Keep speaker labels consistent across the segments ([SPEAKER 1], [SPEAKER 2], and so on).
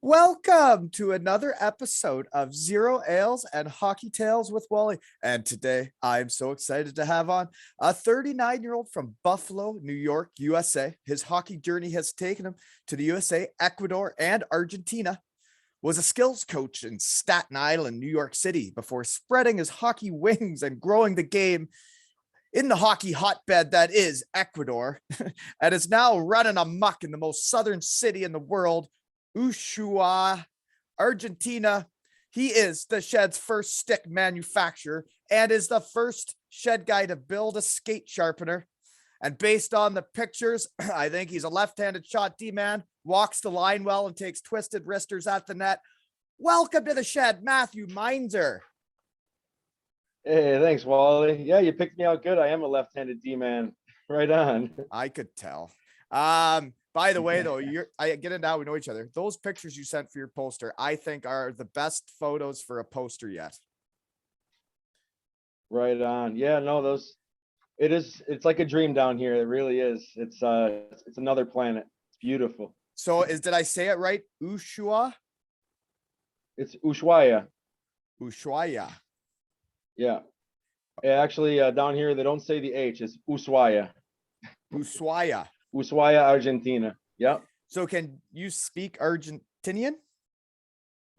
[SPEAKER 1] Welcome to another episode of Zero Ales and Hockey Tales with Wally. And today I'm so excited to have on a 39-year-old from Buffalo, New York, USA. His hockey journey has taken him to the USA, Ecuador, and Argentina. Was a skills coach in Staten Island, New York City, before spreading his hockey wings and growing the game in the hockey hotbed that is Ecuador, and is now running amok in the most southern city in the world, Ushuaia, Argentina. He is the Shed's first stick manufacturer and is the first Shed guy to build a skate sharpener. And based on the pictures, I think he's a left-handed shot D-man, walks the line well and takes twisted wristers at the net. Welcome to the Shed, Matthew Meinzer.
[SPEAKER 2] Hey, thanks, Wally. Yeah, you picked me out good. I am a left-handed D-man. Right on.
[SPEAKER 1] I could tell. By the way, though, I get it now. We know each other. Those pictures you sent for your poster, I think, are the best photos for a poster yet.
[SPEAKER 2] Right on. Yeah, no, it's like a dream down here. It really is. It's another planet. It's beautiful.
[SPEAKER 1] So did I say it right? Ushuaia?
[SPEAKER 2] It's Ushuaia.
[SPEAKER 1] Ushuaia.
[SPEAKER 2] Yeah. Actually, down here they don't say the H. It's Ushuaia.
[SPEAKER 1] Ushuaia.
[SPEAKER 2] Ushuaia, Argentina. Yep.
[SPEAKER 1] So can you speak Argentinian?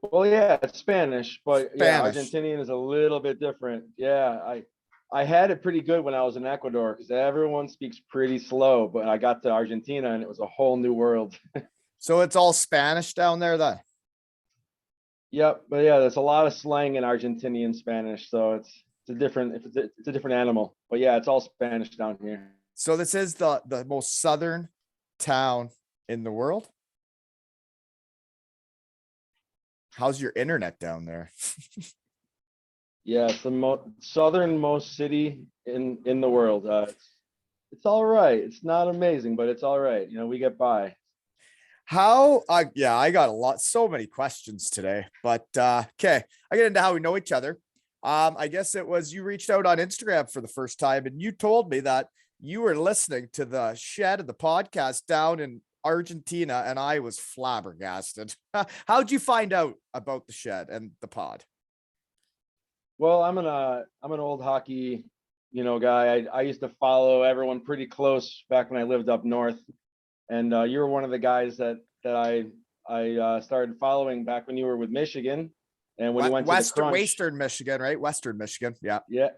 [SPEAKER 2] Well, yeah, it's Spanish, but yeah,
[SPEAKER 1] Spanish.
[SPEAKER 2] Argentinian is a little bit different. Yeah, I had it pretty good when I was in Ecuador because everyone speaks pretty slow, but I got to Argentina and it was a whole new world.
[SPEAKER 1] So it's all Spanish down there then?
[SPEAKER 2] Yep, but yeah, there's a lot of slang in Argentinian Spanish, so it's a different animal. But yeah, it's all Spanish down here.
[SPEAKER 1] So this is the most southern town in the world. How's your internet down there?
[SPEAKER 2] Yeah, it's the southernmost city in the world. It's all right. It's not amazing, but it's all right. You know, we get by.
[SPEAKER 1] Yeah, I got so many questions today, but okay, I get into how we know each other. I guess it was you reached out on Instagram for the first time and you told me that you were listening to the Shed of the podcast down in Argentina, and I was flabbergasted. How'd you find out about the Shed and the pod?
[SPEAKER 2] Well, I'm an old hockey, guy. I used to follow everyone pretty close back when I lived up north, and you were one of the guys that I started following back when you were with Michigan, and when you went to the Crunch.
[SPEAKER 1] Western Michigan, right? Western Michigan, yeah,
[SPEAKER 2] yeah,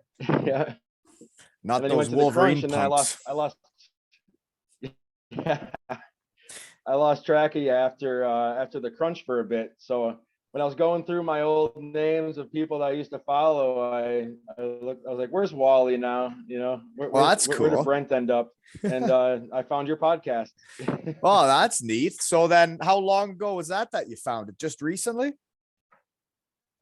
[SPEAKER 2] yeah.
[SPEAKER 1] Not those Wolverine punks.
[SPEAKER 2] And I lost. Yeah. I lost track of you after the Crunch for a bit. So when I was going through my old names of people that I used to follow, I was like, "Where's Wally now?"
[SPEAKER 1] That's cool.
[SPEAKER 2] Where did Brent end up? And I found your podcast.
[SPEAKER 1] Oh, that's neat. So then, how long ago was that you found it? Just recently?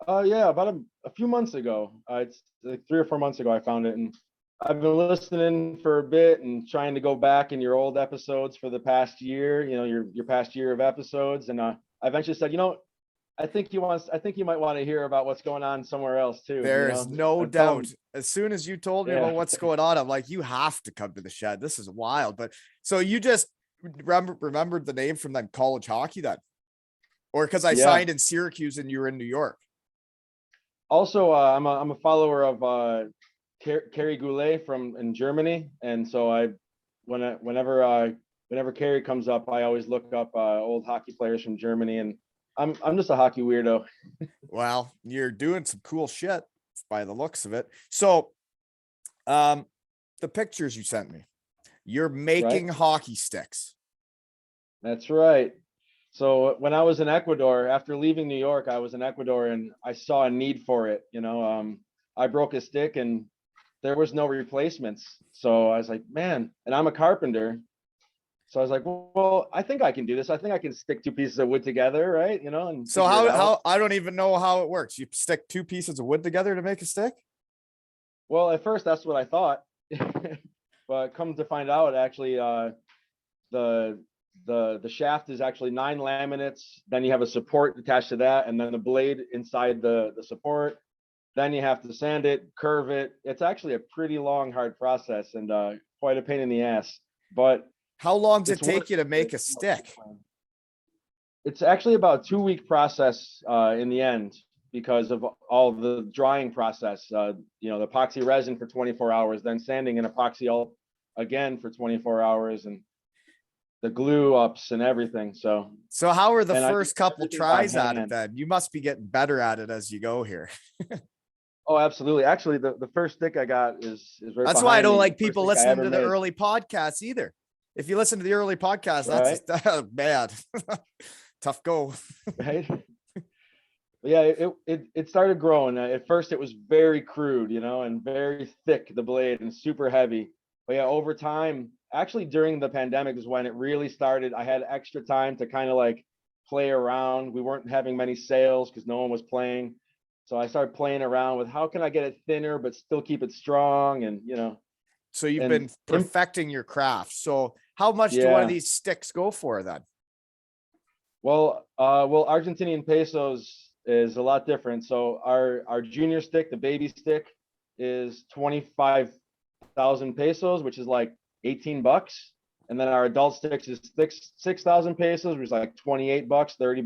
[SPEAKER 2] Yeah, about a few months ago. It's like 3 or 4 months ago I found it, and I've been listening for a bit and trying to go back in your old episodes for the past year, your past year of episodes. And I eventually said, I think you might want to hear about what's going on somewhere else too.
[SPEAKER 1] There's no doubt. As soon as you told me about what's going on, I'm like, you have to come to the Shed. This is wild. But so you just remembered the name from then college hockey then? Or because I signed in Syracuse and you were in New York?
[SPEAKER 2] Also, I'm a follower of Kerry Goulet in Germany, and so whenever Kerry comes up, I always look up old hockey players from Germany, and I'm just a hockey weirdo.
[SPEAKER 1] Well, you're doing some cool shit by the looks of it. So, the pictures you sent me, you're making hockey sticks.
[SPEAKER 2] That's right. So when I was in Ecuador, after leaving New York, I was in Ecuador and I saw a need for it. I broke a stick and there was no replacements. So I was like, man, and I'm a carpenter. So I was like, well, I think I can do this. I think I can stick 2 pieces of wood together, right? And
[SPEAKER 1] so how I don't even know how it works. You stick 2 pieces of wood together to make a stick?
[SPEAKER 2] Well, at first that's what I thought. But come to find out, actually, the shaft is actually 9 laminates. Then you have a support attached to that, and then the blade inside the support. Then you have to sand it, curve it. It's actually a pretty long, hard process and quite a pain in the ass. But
[SPEAKER 1] how long does it take you to make a stick?
[SPEAKER 2] It's actually about a 2-week process in the end because of all the drying process. The epoxy resin for 24 hours, then sanding and epoxy all again for 24 hours, and the glue ups and everything. So
[SPEAKER 1] how are the
[SPEAKER 2] and
[SPEAKER 1] first couple
[SPEAKER 2] everything by
[SPEAKER 1] tries at it
[SPEAKER 2] hand.
[SPEAKER 1] then? You must be getting better at it as you go here.
[SPEAKER 2] Oh, absolutely. Actually, the first stick I got is right
[SPEAKER 1] That's why I
[SPEAKER 2] behind
[SPEAKER 1] don't
[SPEAKER 2] me.
[SPEAKER 1] like
[SPEAKER 2] The first
[SPEAKER 1] people
[SPEAKER 2] stick I
[SPEAKER 1] listening
[SPEAKER 2] ever
[SPEAKER 1] to the
[SPEAKER 2] made.
[SPEAKER 1] early podcasts either. If you listen to the early podcast,
[SPEAKER 2] Right.
[SPEAKER 1] that's bad. Tough go.
[SPEAKER 2] Right. Yeah, it started growing. At first, it was very crude, and very thick, the blade, and super heavy. But yeah, over time, actually during the pandemic is when it really started. I had extra time to kind of like play around. We weren't having many sales because no one was playing. So I started playing around with how can I get it thinner but still keep it strong, and
[SPEAKER 1] So you've
[SPEAKER 2] and
[SPEAKER 1] been perfecting your craft. So how much do one of
[SPEAKER 2] yeah.
[SPEAKER 1] these sticks go for then?
[SPEAKER 2] Well, Argentinian pesos is a lot different. So our junior stick, the baby stick, is 25,000 pesos, which is like $18. And then our adult sticks is 6,000 pesos, which is like $28, $30.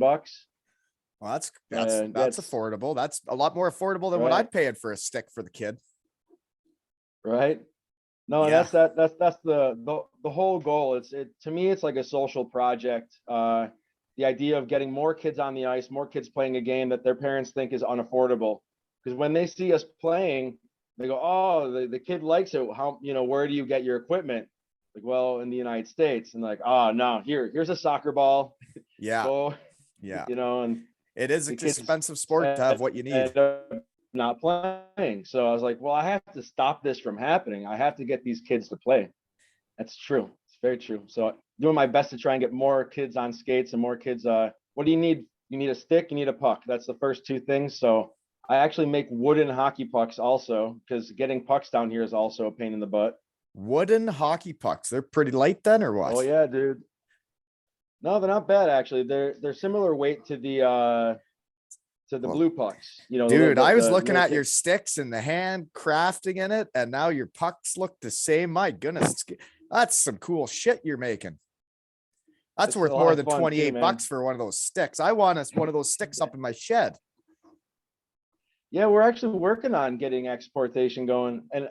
[SPEAKER 1] Well, that's
[SPEAKER 2] That's
[SPEAKER 1] affordable. That's a lot more affordable than what
[SPEAKER 2] right,
[SPEAKER 1] I'd paying for a stick for the kid.
[SPEAKER 2] right. No, and
[SPEAKER 1] Yeah.
[SPEAKER 2] that's the whole goal. To me, it's like a social project. The idea of getting more kids on the ice, more kids playing a game that their parents think is unaffordable. Because when they see us playing, they go, "Oh, the kid likes it. How, where do you get your equipment?" Like, well, in the United States, and like, "Oh, no, here's a soccer ball.
[SPEAKER 1] Yeah.
[SPEAKER 2] Go,"
[SPEAKER 1] Yeah.
[SPEAKER 2] And
[SPEAKER 1] It is an
[SPEAKER 2] the kids
[SPEAKER 1] expensive sport to have what you need.
[SPEAKER 2] end up not playing. So I was like, well, I have to stop this from happening. I have to get these kids to play. That's true. It's very true. So doing my best to try and get more kids on skates and more kids. What do you need? You need a stick, you need a puck. That's the first two things. So I actually make wooden hockey pucks also, because getting pucks down here is also a pain in the butt.
[SPEAKER 1] Wooden hockey pucks. They're pretty light then, or what?
[SPEAKER 2] Oh yeah, dude. No, they're not bad actually. They're similar weight to the
[SPEAKER 1] Well,
[SPEAKER 2] blue pucks.
[SPEAKER 1] dude, I was
[SPEAKER 2] The
[SPEAKER 1] looking
[SPEAKER 2] little
[SPEAKER 1] at your sticks and the hand crafting in it, and now your pucks look the same. My goodness, that's some cool shit you're making. That's
[SPEAKER 2] It's
[SPEAKER 1] worth
[SPEAKER 2] a lot
[SPEAKER 1] more
[SPEAKER 2] of
[SPEAKER 1] than
[SPEAKER 2] fun too,
[SPEAKER 1] 28
[SPEAKER 2] man.
[SPEAKER 1] bucks for one of those sticks. I want one of those sticks up in my shed.
[SPEAKER 2] Yeah, we're actually working on getting exportation going. And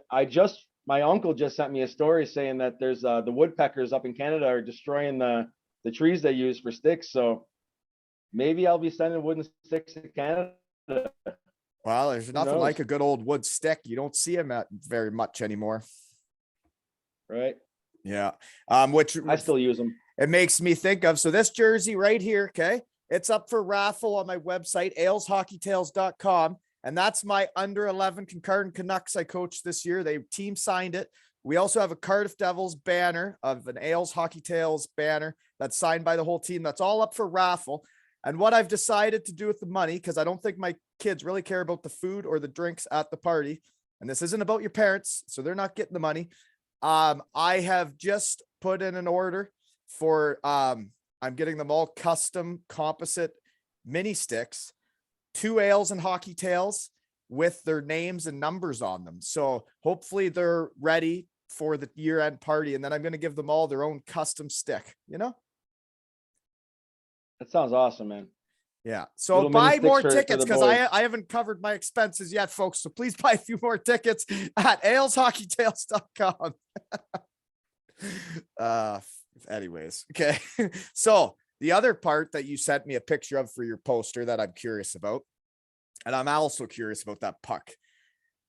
[SPEAKER 2] my uncle just sent me a story saying that there's the woodpeckers up in Canada are destroying the trees they use for sticks. So maybe I'll be sending wooden sticks to Canada.
[SPEAKER 1] Well, there's
[SPEAKER 2] Who
[SPEAKER 1] nothing
[SPEAKER 2] knows?
[SPEAKER 1] like a good old wood stick. You don't see them at very much anymore.
[SPEAKER 2] Right.
[SPEAKER 1] Yeah. Which
[SPEAKER 2] I still use them.
[SPEAKER 1] it makes me think of. So this jersey right here, okay, it's up for raffle on my website, aleshockeytales.com. And that's my under 11 Kincardine Canucks I coached this year. They team signed it. We also have a Cardiff Devils banner of an Ales Hockey Tales banner that's signed by the whole team. That's all up for raffle. And what I've decided to do with the money, because I don't think my kids really care about the food or the drinks at the party, and this isn't about your parents, so they're not getting the money. I have just put in an order for, I'm getting them all custom composite mini sticks, 2 ales and hockey tails with their names and numbers on them. So hopefully they're ready for the year-end party, and then I'm going to give them all their own custom stick,
[SPEAKER 2] That sounds awesome, man.
[SPEAKER 1] Yeah. So
[SPEAKER 2] Little mini
[SPEAKER 1] buy
[SPEAKER 2] sticks
[SPEAKER 1] more
[SPEAKER 2] for
[SPEAKER 1] tickets,
[SPEAKER 2] the
[SPEAKER 1] because
[SPEAKER 2] boys.
[SPEAKER 1] I haven't covered my expenses yet, folks. So please buy a few more tickets at aleshockeytales.com. Anyways. Okay. So the other part that you sent me a picture of for your poster that I'm curious about, and I'm also curious about that puck.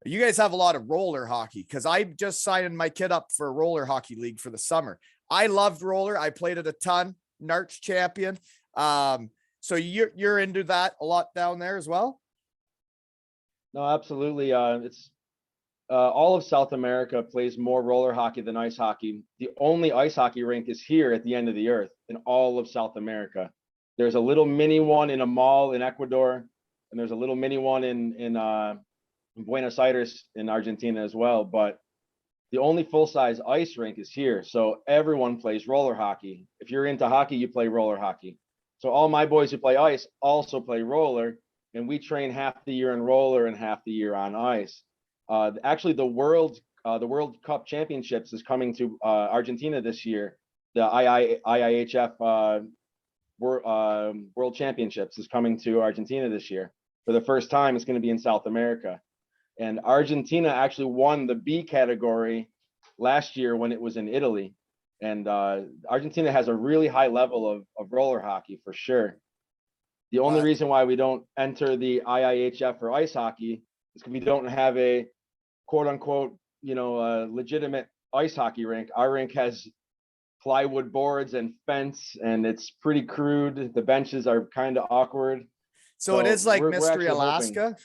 [SPEAKER 1] You guys have a lot of roller hockey, because I just signed my kid up for a roller hockey league for the summer. I loved roller. I played it a ton. Narch champion. So you're into that a lot down there as well?
[SPEAKER 2] No, absolutely. It's all of South America plays more roller hockey than ice hockey. The only ice hockey rink is here at the end of the earth in all of South America. There's a little mini one in a mall in Ecuador, and there's a little mini one in Buenos Aires in Argentina as well. But the only full-size ice rink is here. So everyone plays roller hockey. If you're into hockey, you play roller hockey. So all my boys who play ice also play roller, and we train half the year in roller and half the year on ice. Actually, the World Cup Championships is coming to Argentina this year. The IIHF World Championships is coming to Argentina this year. For the first time, it's going to be in South America. And Argentina actually won the B category last year when it was in Italy. And Argentina has a really high level of roller hockey for sure. The only reason why we don't enter the IIHF for ice hockey is because we don't have a quote unquote, legitimate ice hockey rink. Our rink has plywood boards and fence, and it's pretty crude. The benches are kind of awkward.
[SPEAKER 1] So it is like
[SPEAKER 2] we're
[SPEAKER 1] Mystery
[SPEAKER 2] actually
[SPEAKER 1] Alaska.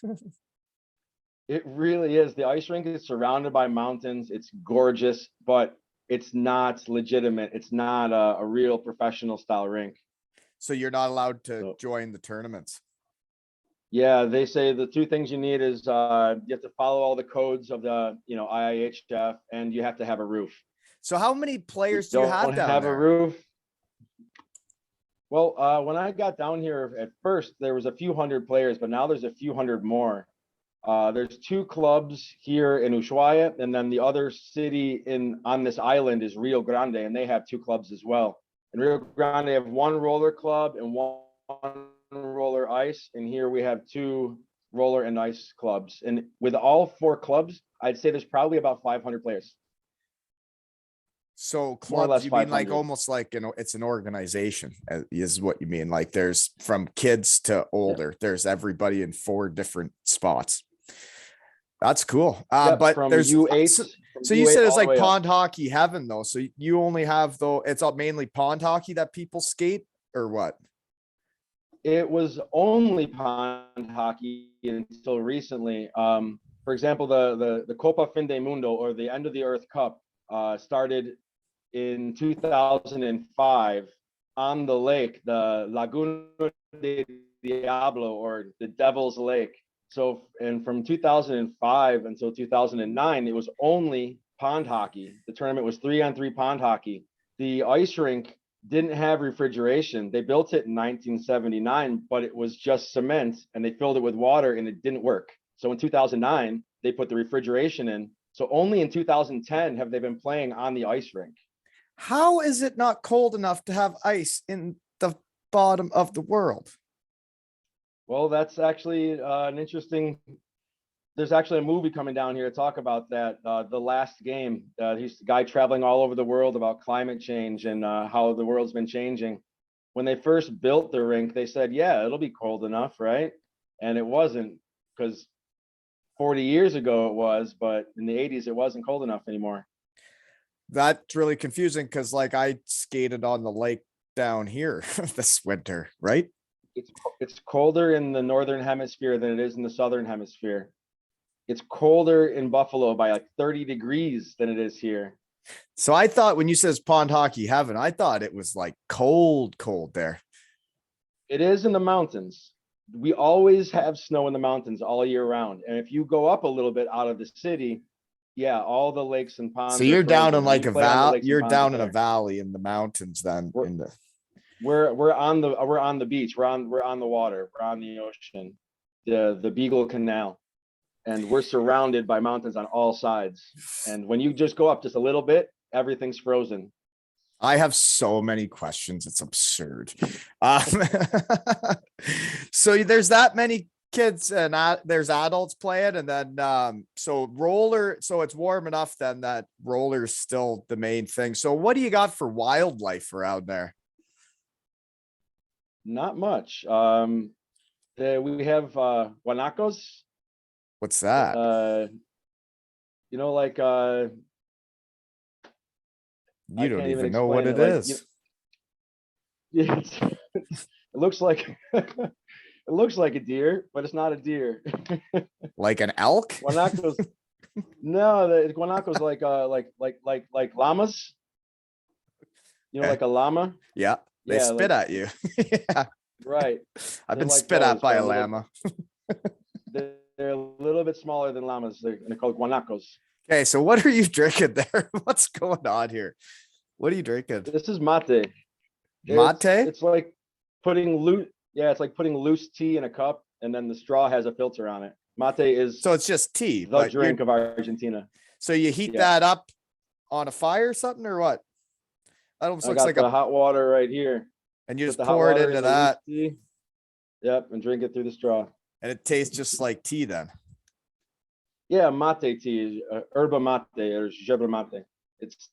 [SPEAKER 2] It really is. The ice rink is surrounded by mountains. It's gorgeous, but it's not legitimate. It's not a real professional style rink.
[SPEAKER 1] So you're not allowed to join the tournaments.
[SPEAKER 2] Yeah, they say the two things you need is you have to follow all the codes of the IIHF, and you have to have a roof.
[SPEAKER 1] So how many players do you have down
[SPEAKER 2] have
[SPEAKER 1] there?
[SPEAKER 2] a roof. Well, when I got down here at first, there was a few hundred players, but now there's a few hundred more. There's 2 clubs here in Ushuaia, and then the other city on this island is Rio Grande, and they have 2 clubs as well. In Rio Grande, they have 1 roller club and 1 roller ice, and here we have 2 roller and ice clubs. And with all 4 clubs, I'd say there's probably about 500 players.
[SPEAKER 1] So
[SPEAKER 2] More or
[SPEAKER 1] clubs,
[SPEAKER 2] less
[SPEAKER 1] you mean like
[SPEAKER 2] 500.
[SPEAKER 1] almost like it's an organization is what you mean. Like there's from kids to older. There's everybody in 4 different spots. That's cool. But
[SPEAKER 2] from
[SPEAKER 1] there's
[SPEAKER 2] U8.
[SPEAKER 1] So you said it's like pond hockey heaven though. So you only have it's all mainly pond hockey that people skate or what?
[SPEAKER 2] It was only pond hockey until recently. For example, the Copa Fin de Mundo, or the End of the Earth Cup, started in 2005 on the lake, the Laguna de Diablo, or the Devil's Lake. So, and from 2005 until 2009, it was only pond hockey. The tournament was 3-on-3 pond hockey. The ice rink didn't have refrigeration. They built it in 1979, but it was just cement, and they filled it with water, and it didn't work. So in 2009, they put the refrigeration in. So only in 2010 have they been playing on the ice rink.
[SPEAKER 1] How is it not cold enough to have ice in the bottom of the world?
[SPEAKER 2] Well, that's actually an interesting. There's actually a movie coming down here to talk about that. The Last Game. He's the guy traveling all over the world about climate change and how the world's been changing. When they first built the rink, they said, yeah, it'll be cold enough, right? And it wasn't, because 40 years ago it was, but in the 80s, it wasn't cold enough anymore.
[SPEAKER 1] That's really confusing because like I skated on the lake down here this winter, right?
[SPEAKER 2] It's colder in the northern hemisphere than it is in the southern hemisphere. It's colder in Buffalo by like 30 degrees than it is here.
[SPEAKER 1] So I thought when you says pond hockey heaven, I thought it was like cold there.
[SPEAKER 2] It is in the mountains. We always have snow in the mountains all year round. And if you go up a little bit out of the city, yeah, all the lakes and ponds.
[SPEAKER 1] So you're down in like
[SPEAKER 2] a
[SPEAKER 1] valley. You're down in a valley in the mountains then.
[SPEAKER 2] We're on the beach. We're on the water. We're on the ocean, the Beagle Canal, and we're surrounded by mountains on all sides. And when you just go up just a little bit, everything's frozen.
[SPEAKER 1] I have so many questions. It's absurd. So there's that many kids and there's adults playing, and then so it's warm enough then that roller's still the main thing. So what do you got for wildlife around there?
[SPEAKER 2] Not much. We have guanacos.
[SPEAKER 1] What's that?
[SPEAKER 2] Like
[SPEAKER 1] you don't even know what it is.
[SPEAKER 2] It looks like it looks like a deer, but it's not a deer.
[SPEAKER 1] Like an elk?
[SPEAKER 2] Guanacos. No, the guanacos like llamas. Like a llama.
[SPEAKER 1] Yeah, they spit at you. Yeah,
[SPEAKER 2] right.
[SPEAKER 1] I've been spit at by a llama.
[SPEAKER 2] They're a little bit smaller than llamas. They're called guanacos.
[SPEAKER 1] Okay, so what are you drinking there? What's going on here? What are you drinking?
[SPEAKER 2] This is mate.
[SPEAKER 1] Mate?
[SPEAKER 2] It's like putting loose tea in a cup, and then the straw has a filter on it. Mate is
[SPEAKER 1] so it's just tea.
[SPEAKER 2] The drink of Argentina.
[SPEAKER 1] So you heat that up on a fire or something, or what? That almost looks like
[SPEAKER 2] the hot water right here.
[SPEAKER 1] And you
[SPEAKER 2] Put
[SPEAKER 1] just
[SPEAKER 2] the hot
[SPEAKER 1] pour it
[SPEAKER 2] water
[SPEAKER 1] into
[SPEAKER 2] in the
[SPEAKER 1] that,
[SPEAKER 2] leaf tea. Yep, and drink it through the straw.
[SPEAKER 1] and it tastes just like tea then.
[SPEAKER 2] Yeah, mate tea, yerba mate or yerba mate. It's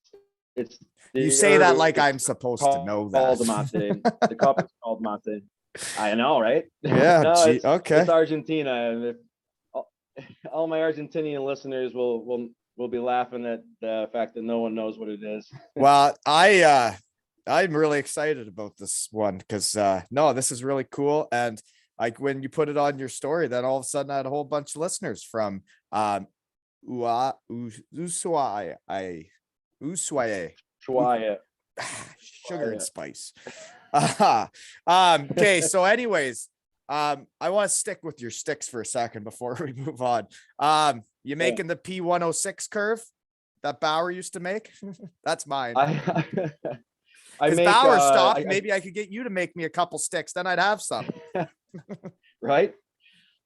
[SPEAKER 2] it's
[SPEAKER 1] You
[SPEAKER 2] the
[SPEAKER 1] say that
[SPEAKER 2] herb
[SPEAKER 1] like
[SPEAKER 2] is
[SPEAKER 1] I'm supposed to know
[SPEAKER 2] called
[SPEAKER 1] that.
[SPEAKER 2] mate. The cup is called mate. I know, right?
[SPEAKER 1] Yeah,
[SPEAKER 2] No,
[SPEAKER 1] gee,
[SPEAKER 2] it's
[SPEAKER 1] okay.
[SPEAKER 2] Argentina, and if, all my Argentinian listeners will be laughing at the fact that no one knows what it is.
[SPEAKER 1] Well, I'm really excited about this one because no, this is really cool. And like when you put it on your story, then all of a sudden I had a whole bunch of listeners from Ushuaia, Ushuaia,
[SPEAKER 2] Ushuaia.
[SPEAKER 1] sugar and spice. Okay, so anyways, I want to stick with your sticks for a second before we move on. You making the P106 curve that Bauer used to make? That's mine.
[SPEAKER 2] I
[SPEAKER 1] Because
[SPEAKER 2] make
[SPEAKER 1] Bauer stopped. Maybe I could get you to make me a couple sticks. Then I'd have some
[SPEAKER 2] right.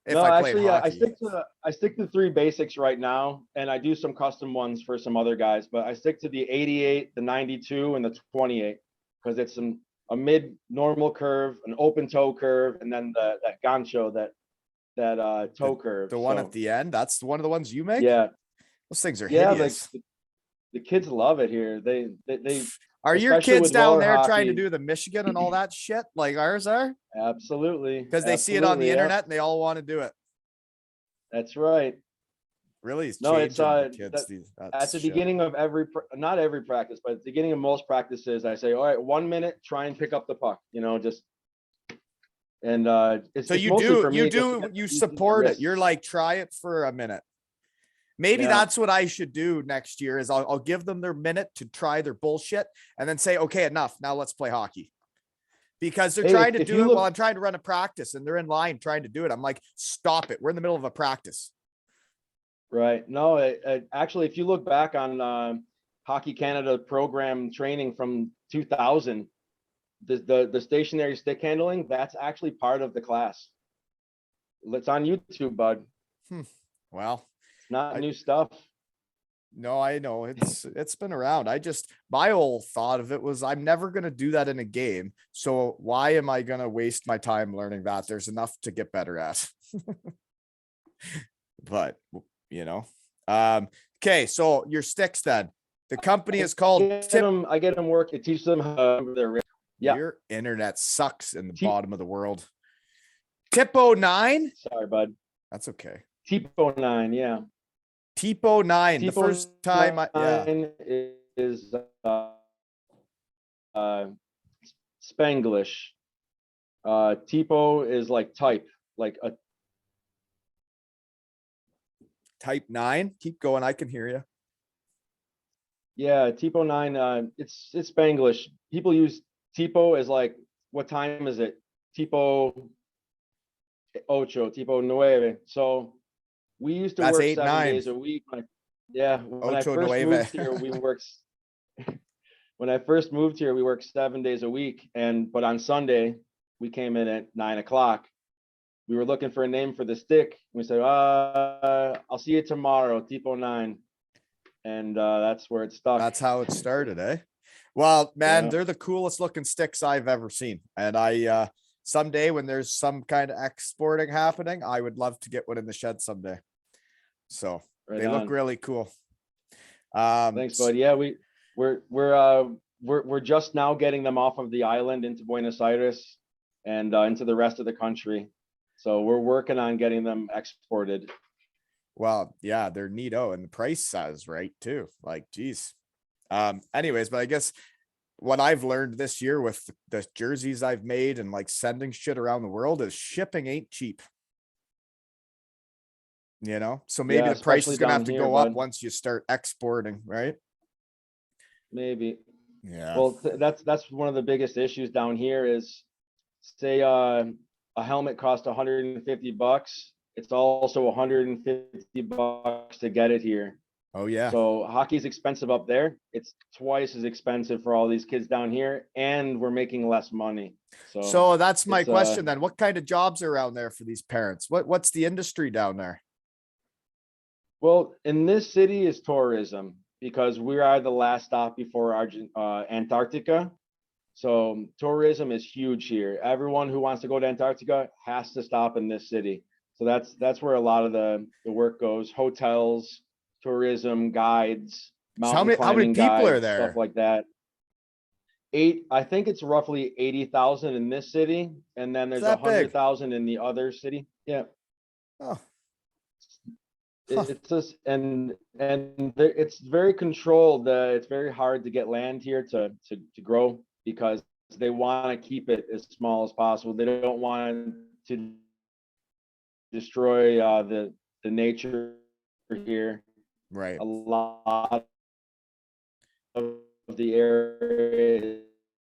[SPEAKER 1] if
[SPEAKER 2] No,
[SPEAKER 1] I played
[SPEAKER 2] actually, I
[SPEAKER 1] hockey.
[SPEAKER 2] stick to three basics right now, and I do some custom ones for some other guys. But I stick to the 88, the 92, and the 28 because it's a mid normal curve, an open toe curve, and then that gancho, that toe curve.
[SPEAKER 1] The one
[SPEAKER 2] So,
[SPEAKER 1] at the end. That's one of the ones you make.
[SPEAKER 2] yeah,
[SPEAKER 1] Those things are
[SPEAKER 2] yeah, like
[SPEAKER 1] hideous.
[SPEAKER 2] the kids love it here. They
[SPEAKER 1] Are your
[SPEAKER 2] especially
[SPEAKER 1] kids
[SPEAKER 2] with
[SPEAKER 1] down
[SPEAKER 2] roller
[SPEAKER 1] there trying to
[SPEAKER 2] hockey.
[SPEAKER 1] do the Michigan and all that shit like ours are?
[SPEAKER 2] Absolutely,
[SPEAKER 1] Because they see it on the
[SPEAKER 2] absolutely, yeah,
[SPEAKER 1] internet and they all want to do it.
[SPEAKER 2] that's right.
[SPEAKER 1] Really is
[SPEAKER 2] No, it's
[SPEAKER 1] changing the kids.
[SPEAKER 2] at
[SPEAKER 1] That's
[SPEAKER 2] the
[SPEAKER 1] shit.
[SPEAKER 2] beginning of not every practice, but at the beginning of most practices, I say, all right, 1 minute, try and pick up the puck, just, and
[SPEAKER 1] So
[SPEAKER 2] it's
[SPEAKER 1] you
[SPEAKER 2] mostly
[SPEAKER 1] do,
[SPEAKER 2] for me just to get
[SPEAKER 1] you
[SPEAKER 2] the easy
[SPEAKER 1] support it.
[SPEAKER 2] wrists.
[SPEAKER 1] You're like, try it for a minute. Maybe
[SPEAKER 2] Yeah.
[SPEAKER 1] that's what I should do next year is I'll give them their minute to try their bullshit and then say, okay, enough. Now let's play hockey. Because they're
[SPEAKER 2] Hey,
[SPEAKER 1] trying to
[SPEAKER 2] if
[SPEAKER 1] do
[SPEAKER 2] you
[SPEAKER 1] it while
[SPEAKER 2] look,
[SPEAKER 1] I'm trying to run a practice and they're in line trying to do it. I'm like, stop it. We're in the middle of a practice.
[SPEAKER 2] right, no, actually, if you look back on Hockey Canada program training from 2000, the stationary stick handling, that's actually part of the class. It's on YouTube, bud.
[SPEAKER 1] Well,
[SPEAKER 2] It's not
[SPEAKER 1] I,
[SPEAKER 2] new stuff.
[SPEAKER 1] no, I know it's been around. My whole thought of it was I'm never going to do that in a game. So why am I going to waste my time learning that? There's enough to get better at. But okay, so your sticks then. The company is called
[SPEAKER 2] I get them work. It teaches them how their, yeah.
[SPEAKER 1] Your internet sucks in the
[SPEAKER 2] T-
[SPEAKER 1] bottom of the world. Tipo9?
[SPEAKER 2] Sorry, bud.
[SPEAKER 1] That's okay.
[SPEAKER 2] Tipo9, yeah.
[SPEAKER 1] Tipo9. The
[SPEAKER 2] Tipo
[SPEAKER 1] first time yeah.
[SPEAKER 2] 9 is Spanglish. Tipo is like type, like a
[SPEAKER 1] Type 9. Keep going. I can hear you.
[SPEAKER 2] yeah, Tipo9. It's Spanglish. People use Tipo as like, what time is it? Tipo ocho, Tipo nueve. So we used to
[SPEAKER 1] That's
[SPEAKER 2] work
[SPEAKER 1] 8,
[SPEAKER 2] 7
[SPEAKER 1] 9.
[SPEAKER 2] days a week. Yeah, when I
[SPEAKER 1] Ocho
[SPEAKER 2] first moved
[SPEAKER 1] nueve.
[SPEAKER 2] here, we worked. When I first moved here, we worked 7 days a week, but on Sunday we came in at 9 o'clock. We were looking for a name for the stick. We said, I'll see you tomorrow, Tipo9. And that's where it stuck.
[SPEAKER 1] That's how it started, eh? Well, man,
[SPEAKER 2] Yeah.
[SPEAKER 1] they're the coolest looking sticks I've ever seen. And I someday when there's some kind of exporting happening, I would love to get one in the shed someday. So
[SPEAKER 2] Right
[SPEAKER 1] they look
[SPEAKER 2] on.
[SPEAKER 1] really cool.
[SPEAKER 2] Thanks, bud. Yeah, we're just now getting them off of the island into Buenos Aires and into the rest of the country. So we're working on getting them exported.
[SPEAKER 1] Well, yeah, they're neato, and the price says right too. Like, geez. Anyways, but I guess what I've learned this year with the jerseys I've made and like sending shit around the world is shipping ain't cheap. So maybe
[SPEAKER 2] Yeah,
[SPEAKER 1] the price
[SPEAKER 2] especially
[SPEAKER 1] is gonna
[SPEAKER 2] down
[SPEAKER 1] have to
[SPEAKER 2] here,
[SPEAKER 1] go up
[SPEAKER 2] bud.
[SPEAKER 1] once you start exporting, right?
[SPEAKER 2] Maybe.
[SPEAKER 1] Yeah.
[SPEAKER 2] Well, that's one of the biggest issues down here is, say a helmet costs $150. It's also $150 to get it here.
[SPEAKER 1] Oh yeah.
[SPEAKER 2] So hockey's expensive up there. It's twice as expensive for all these kids down here, and we're making less money.
[SPEAKER 1] So that's my
[SPEAKER 2] it's,
[SPEAKER 1] question then. What kind of jobs are around there for these parents? What's the industry down there?
[SPEAKER 2] Well, in this city is tourism because we are the last stop before Antarctica. So tourism is huge here. Everyone who wants to go to Antarctica has to stop in this city. So that's where a lot of the work goes. Hotels, tourism, guides,
[SPEAKER 1] So
[SPEAKER 2] mountain
[SPEAKER 1] how many
[SPEAKER 2] climbing
[SPEAKER 1] people are
[SPEAKER 2] guides, stuff
[SPEAKER 1] there?
[SPEAKER 2] like that. I think it's roughly 80,000 in this city, and then
[SPEAKER 1] It's
[SPEAKER 2] there's
[SPEAKER 1] that big.
[SPEAKER 2] 100,000 in the other city. Yeah.
[SPEAKER 1] Oh, huh.
[SPEAKER 2] It's just it's very controlled. It's very hard to get land here to grow because they want to keep it as small as possible. They don't want to destroy the nature here.
[SPEAKER 1] Right.
[SPEAKER 2] A lot of the area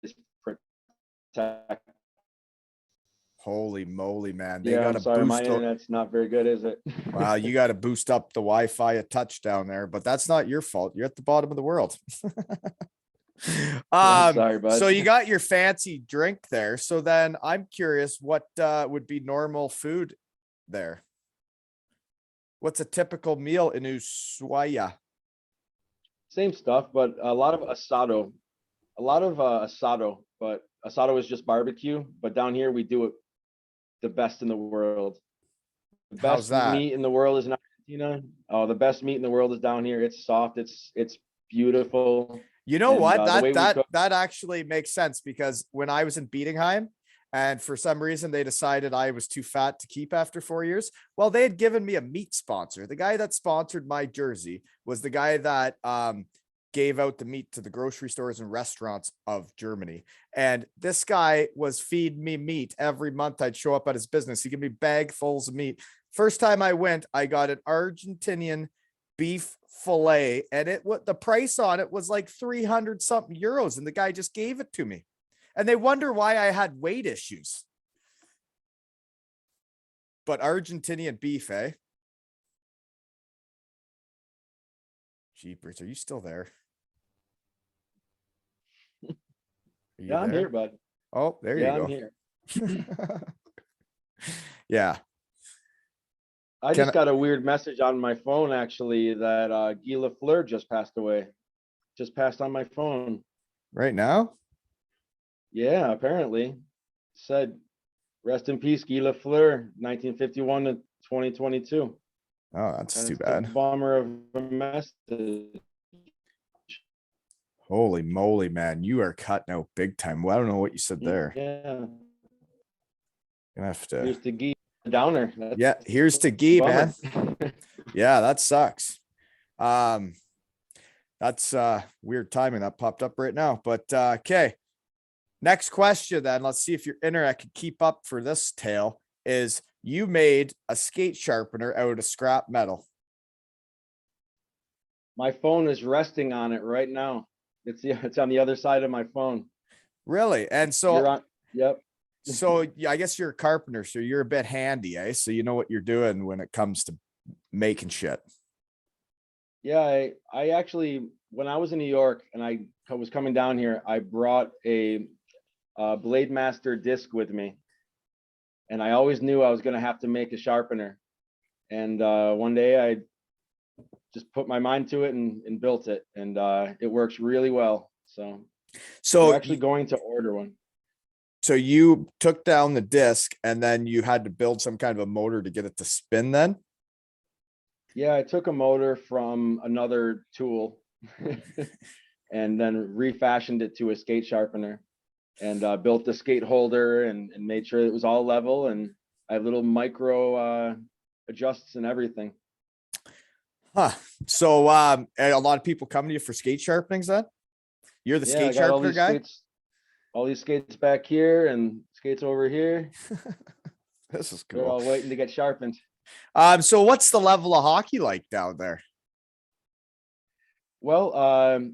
[SPEAKER 2] is protected.
[SPEAKER 1] Holy moly, man. They
[SPEAKER 2] Yeah,
[SPEAKER 1] got
[SPEAKER 2] I'm
[SPEAKER 1] to
[SPEAKER 2] sorry, my
[SPEAKER 1] boost.
[SPEAKER 2] internet's not very good, is it?
[SPEAKER 1] Wow, you got to boost up the Wi-Fi a touch down there, but that's not your fault. You're at the bottom of the world.
[SPEAKER 2] I'm sorry,
[SPEAKER 1] So
[SPEAKER 2] bud.
[SPEAKER 1] you got your fancy drink there. So then I'm curious, what would be normal food there? What's a typical meal in Ushuaia?
[SPEAKER 2] Same stuff, but a lot of asado. A lot of asado, but asado is just barbecue. But down here we do it the best in the world. The
[SPEAKER 1] How's
[SPEAKER 2] best
[SPEAKER 1] that?
[SPEAKER 2] meat in the world is in Argentina. Oh, the best meat in the world is down here. It's soft. It's beautiful.
[SPEAKER 1] You know
[SPEAKER 2] And
[SPEAKER 1] what?
[SPEAKER 2] the
[SPEAKER 1] That
[SPEAKER 2] way we cook.
[SPEAKER 1] that actually makes sense because when I was in Bietigheim, and for some reason they decided I was too fat to keep after 4 years. Well, they had given me a meat sponsor. The guy that sponsored my jersey was the guy that gave out the meat to the grocery stores and restaurants of Germany. And this guy was feeding me meat every month. I'd show up at his business. He gave me bagfuls of meat. First time I went, I got an Argentinian beef fillet, and what the price on it was like 300 something euros, and the guy just gave it to me. And they wonder why I had weight issues. But Argentinian beef, eh? Jeepers, are you still there? Are you
[SPEAKER 2] Yeah, I'm here,
[SPEAKER 1] there?
[SPEAKER 2] bud.
[SPEAKER 1] Oh, there
[SPEAKER 2] Yeah,
[SPEAKER 1] you
[SPEAKER 2] I'm
[SPEAKER 1] go.
[SPEAKER 2] here.
[SPEAKER 1] Yeah.
[SPEAKER 2] I
[SPEAKER 1] Can
[SPEAKER 2] just got a weird message on my phone actually that Guy Lafleur just passed away. Just passed on my phone.
[SPEAKER 1] right now?
[SPEAKER 2] Yeah, apparently. Said rest in peace, Guy Lafleur, 1951 to 2022.
[SPEAKER 1] Oh, that's too
[SPEAKER 2] That's a
[SPEAKER 1] bad.
[SPEAKER 2] bummer of a message.
[SPEAKER 1] Holy moly, man. You are cutting out big time. Well, I don't know what you said there.
[SPEAKER 2] Yeah.
[SPEAKER 1] Gonna have to.
[SPEAKER 2] Here's to Guy. Downer.
[SPEAKER 1] Yeah,
[SPEAKER 2] That's
[SPEAKER 1] here's
[SPEAKER 2] a
[SPEAKER 1] to Guy,
[SPEAKER 2] bummer.
[SPEAKER 1] man. Yeah, that sucks. Um, that's weird timing that popped up right now. But okay. Next question, then. Let's see if your internet can keep up for this tale. Is you made a skate sharpener out of scrap metal?
[SPEAKER 2] My phone is resting on it right now. It's on the other side of my phone.
[SPEAKER 1] Really? And
[SPEAKER 2] You're
[SPEAKER 1] so,
[SPEAKER 2] on. Yep.
[SPEAKER 1] so yeah, I guess you're a carpenter, so you're a bit handy, eh? So you know what you're doing when it comes to making shit.
[SPEAKER 2] Yeah, I actually, when I was in New York and I was coming down here, I brought a Blade Master disc with me, and I always knew I was going to have to make a sharpener. And one day I just put my mind to it and built it, and it works really well. So we're
[SPEAKER 1] So,
[SPEAKER 2] actually going to order one.
[SPEAKER 1] so you took down the disc and then you had to build some kind of a motor to get it to spin then?
[SPEAKER 2] Yeah, I took a motor from another tool and then refashioned it to a skate sharpener, and built the skate holder and made sure it was all level, and I have little micro adjusts and everything.
[SPEAKER 1] Huh. So a lot of people come to you for skate sharpenings then? You're the
[SPEAKER 2] Yeah, I
[SPEAKER 1] skate
[SPEAKER 2] got
[SPEAKER 1] sharpener guy?
[SPEAKER 2] all these skates back here and skates over here.
[SPEAKER 1] This is
[SPEAKER 2] They're
[SPEAKER 1] cool.
[SPEAKER 2] all waiting to get sharpened.
[SPEAKER 1] So what's the level of hockey like down there?
[SPEAKER 2] Well,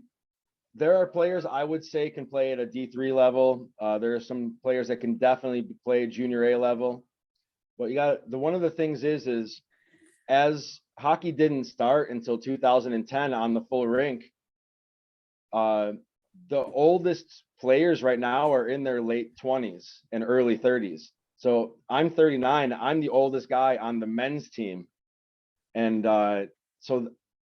[SPEAKER 2] there are players I would say can play at a D3 level. There are some players that can definitely play junior A level. But you got one of the things is as hockey didn't start until 2010 on the full rink, the oldest players right now are in their late 20s and early 30s. So I'm 39. I'm the oldest guy on the men's team. And so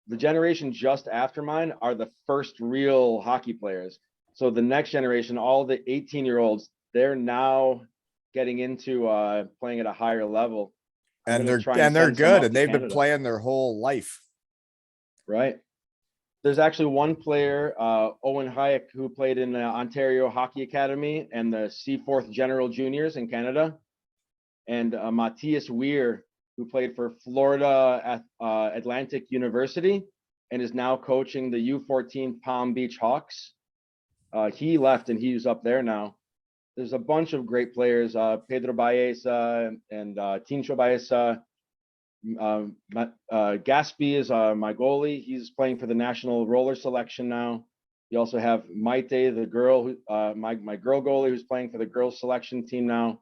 [SPEAKER 2] the generation just after mine are the first real hockey players. So the next generation, all the 18-year-olds, they're now getting into playing at a higher level. I'm
[SPEAKER 1] And
[SPEAKER 2] gonna
[SPEAKER 1] they're
[SPEAKER 2] try
[SPEAKER 1] and they're
[SPEAKER 2] send some
[SPEAKER 1] good,
[SPEAKER 2] up
[SPEAKER 1] and
[SPEAKER 2] to
[SPEAKER 1] they've been
[SPEAKER 2] Canada.
[SPEAKER 1] playing their whole life.
[SPEAKER 2] Right. There's actually one player, Owen Hayek, who played in the Ontario Hockey Academy and the Seaforth General Juniors in Canada, and Matthias Weir, who played for Florida Atlantic University and is now coaching the U14 Palm Beach Hawks. He left and he's up there now. There's a bunch of great players, Pedro Baeza and Tincho Baeza. Gatsby is my goalie. He's playing for the national roller selection now. You also have Maite, the girl, my girl goalie, who's playing for the girls selection team now.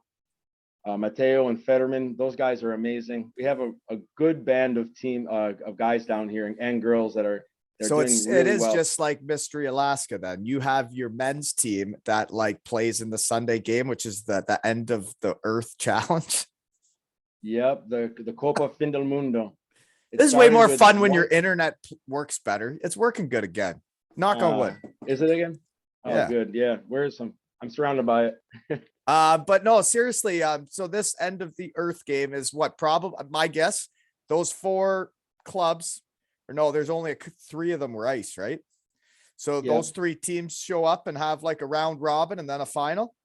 [SPEAKER 2] Mateo and Fetterman, those guys are amazing. We have a good band of guys down here and girls that are
[SPEAKER 1] So
[SPEAKER 2] doing
[SPEAKER 1] it
[SPEAKER 2] really
[SPEAKER 1] is
[SPEAKER 2] well.
[SPEAKER 1] just like Mystery Alaska. Then you have your men's team that like plays in the Sunday game, which is the end of the Earth Challenge.
[SPEAKER 2] Yep, the Copa Fin del Mundo.
[SPEAKER 1] This is way more fun when your internet works better. It's working good again. Knock on wood.
[SPEAKER 2] Is it again? Oh,
[SPEAKER 1] Yeah.
[SPEAKER 2] good. Yeah. Where's some? I'm surrounded by it.
[SPEAKER 1] But no, seriously. So this end of the Earth game is what probably my guess. Those 4 clubs, or no, there's only 3 of them were ice, right? So those 3 teams show up and have like a round robin and then a final.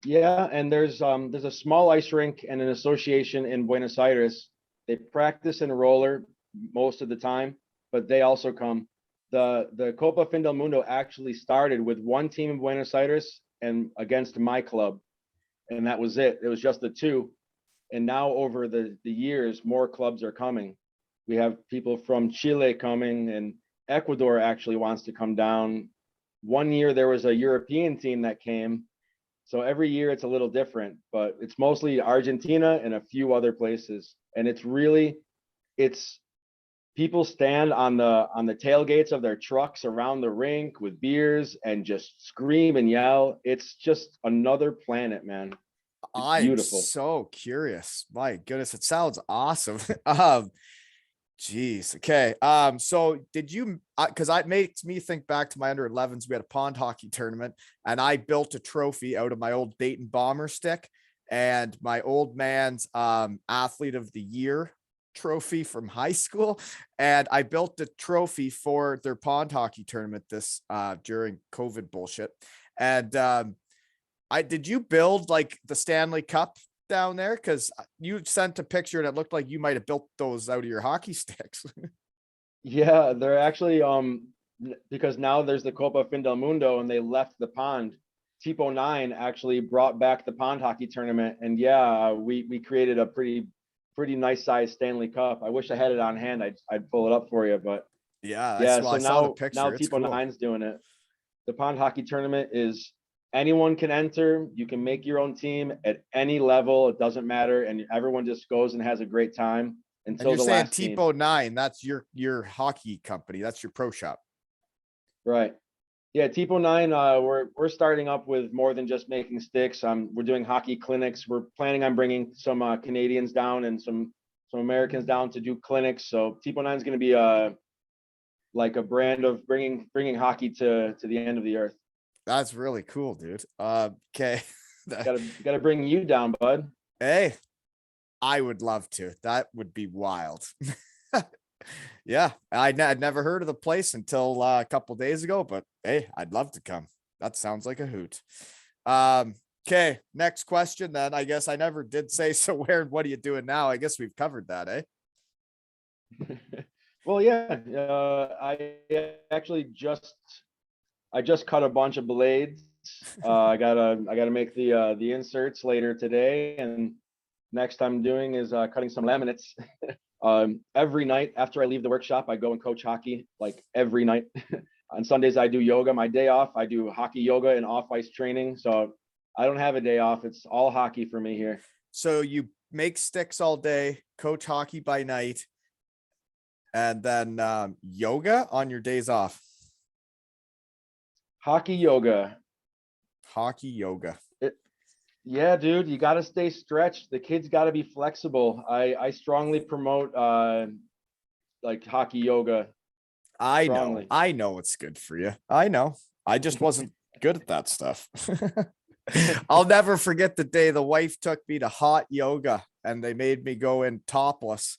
[SPEAKER 2] Yeah, and there's a small ice rink and an association in Buenos Aires. They practice in roller most of the time, but they also come. The Copa Fin del Mundo actually started with one team in Buenos Aires and against my club, and that was it. It was just the 2. And now over the years, more clubs are coming. We have people from Chile coming, and Ecuador actually wants to come down. One year there was a European team that came. So every year it's a little different, but it's mostly Argentina and a few other places. And it's people stand on the tailgates of their trucks around the rink with beers and just scream and yell. It's just another planet, man. It's beautiful.
[SPEAKER 1] I'm so curious. My goodness, it sounds awesome. Geez. Okay. So did you, cause it makes me think back to my under 11s. We had a pond hockey tournament and I built a trophy out of my old Dayton bomber stick and my old man's, athlete of the year trophy from high school. And I built a trophy for their pond hockey tournament this, during COVID bullshit. And, did you build like the Stanley Cup down there? Because you sent a picture and it looked like you might have built those out of your hockey sticks.
[SPEAKER 2] Yeah, they're actually because now there's the Copa Fin del Mundo and they left the pond. Tiponine actually brought back the pond hockey tournament, and yeah, we created a pretty nice size Stanley Cup. I wish I had it on hand. I'd pull it up for you, but
[SPEAKER 1] Yeah,
[SPEAKER 2] yeah.
[SPEAKER 1] I
[SPEAKER 2] So
[SPEAKER 1] saw the
[SPEAKER 2] now
[SPEAKER 1] picture. It's cool.
[SPEAKER 2] Tiponine's doing it. The pond hockey tournament is anyone can enter. You can make your own team at any level. It doesn't matter, and everyone just goes and has a great time until
[SPEAKER 1] And you're
[SPEAKER 2] the
[SPEAKER 1] saying
[SPEAKER 2] last team.
[SPEAKER 1] Tiponine, that's your hockey company. That's your pro shop.
[SPEAKER 2] Right. Yeah, Tiponine, we're starting up with more than just making sticks. We're doing hockey clinics. We're planning on bringing some Canadians down and some Americans down to do clinics. So Tiponine's going to be like a brand of bringing hockey to the end of the earth.
[SPEAKER 1] That's really cool, dude. Okay.
[SPEAKER 2] Gotta bring you down, bud.
[SPEAKER 1] Hey, I would love to. That would be wild. Yeah, I'd never heard of the place until a couple days ago, but hey, I'd love to come. That sounds like a hoot. Okay, next question then. I guess I never did say so. Where and what are you doing now? I guess we've covered that, eh?
[SPEAKER 2] Well, yeah, I actually I just cut a bunch of blades. I gotta make the inserts later today, and next I'm doing is cutting some laminates. Every night after I leave the workshop, I go and coach hockey like every night. On Sundays, I do yoga. My day off, I do hockey yoga and off ice training. So I don't have a day off. It's all hockey for me here.
[SPEAKER 1] So you make sticks all day, coach hockey by night, and then yoga on your days off.
[SPEAKER 2] Hockey yoga.
[SPEAKER 1] Hockey yoga.
[SPEAKER 2] Yeah, dude, you got to stay stretched. The kids got to be flexible. I strongly promote like hockey yoga.
[SPEAKER 1] I know it's good for you. I know. I just wasn't good at that stuff. I'll never forget the day the wife took me to hot yoga and they made me go in topless.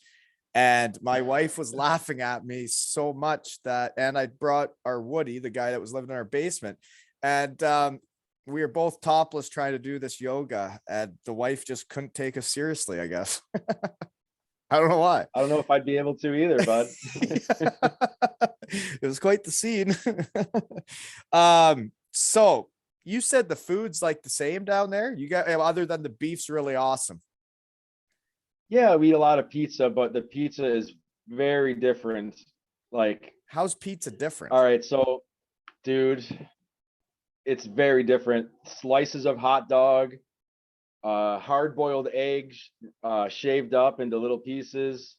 [SPEAKER 1] And my wife was laughing at me so much and I brought our Woody, the guy that was living in our basement, and we were both topless trying to do this yoga, and the wife just couldn't take us seriously, I guess. I don't know why.
[SPEAKER 2] I don't know if I'd be able to either, bud.
[SPEAKER 1] It was quite the scene. So you said the food's like the same down there. You got, other than the beef's really awesome.
[SPEAKER 2] Yeah, we eat a lot of pizza, but the pizza is very different. Like,
[SPEAKER 1] how's pizza different?
[SPEAKER 2] All right, so dude, it's very different. Slices of hot dog, hard-boiled eggs, shaved up into little pieces,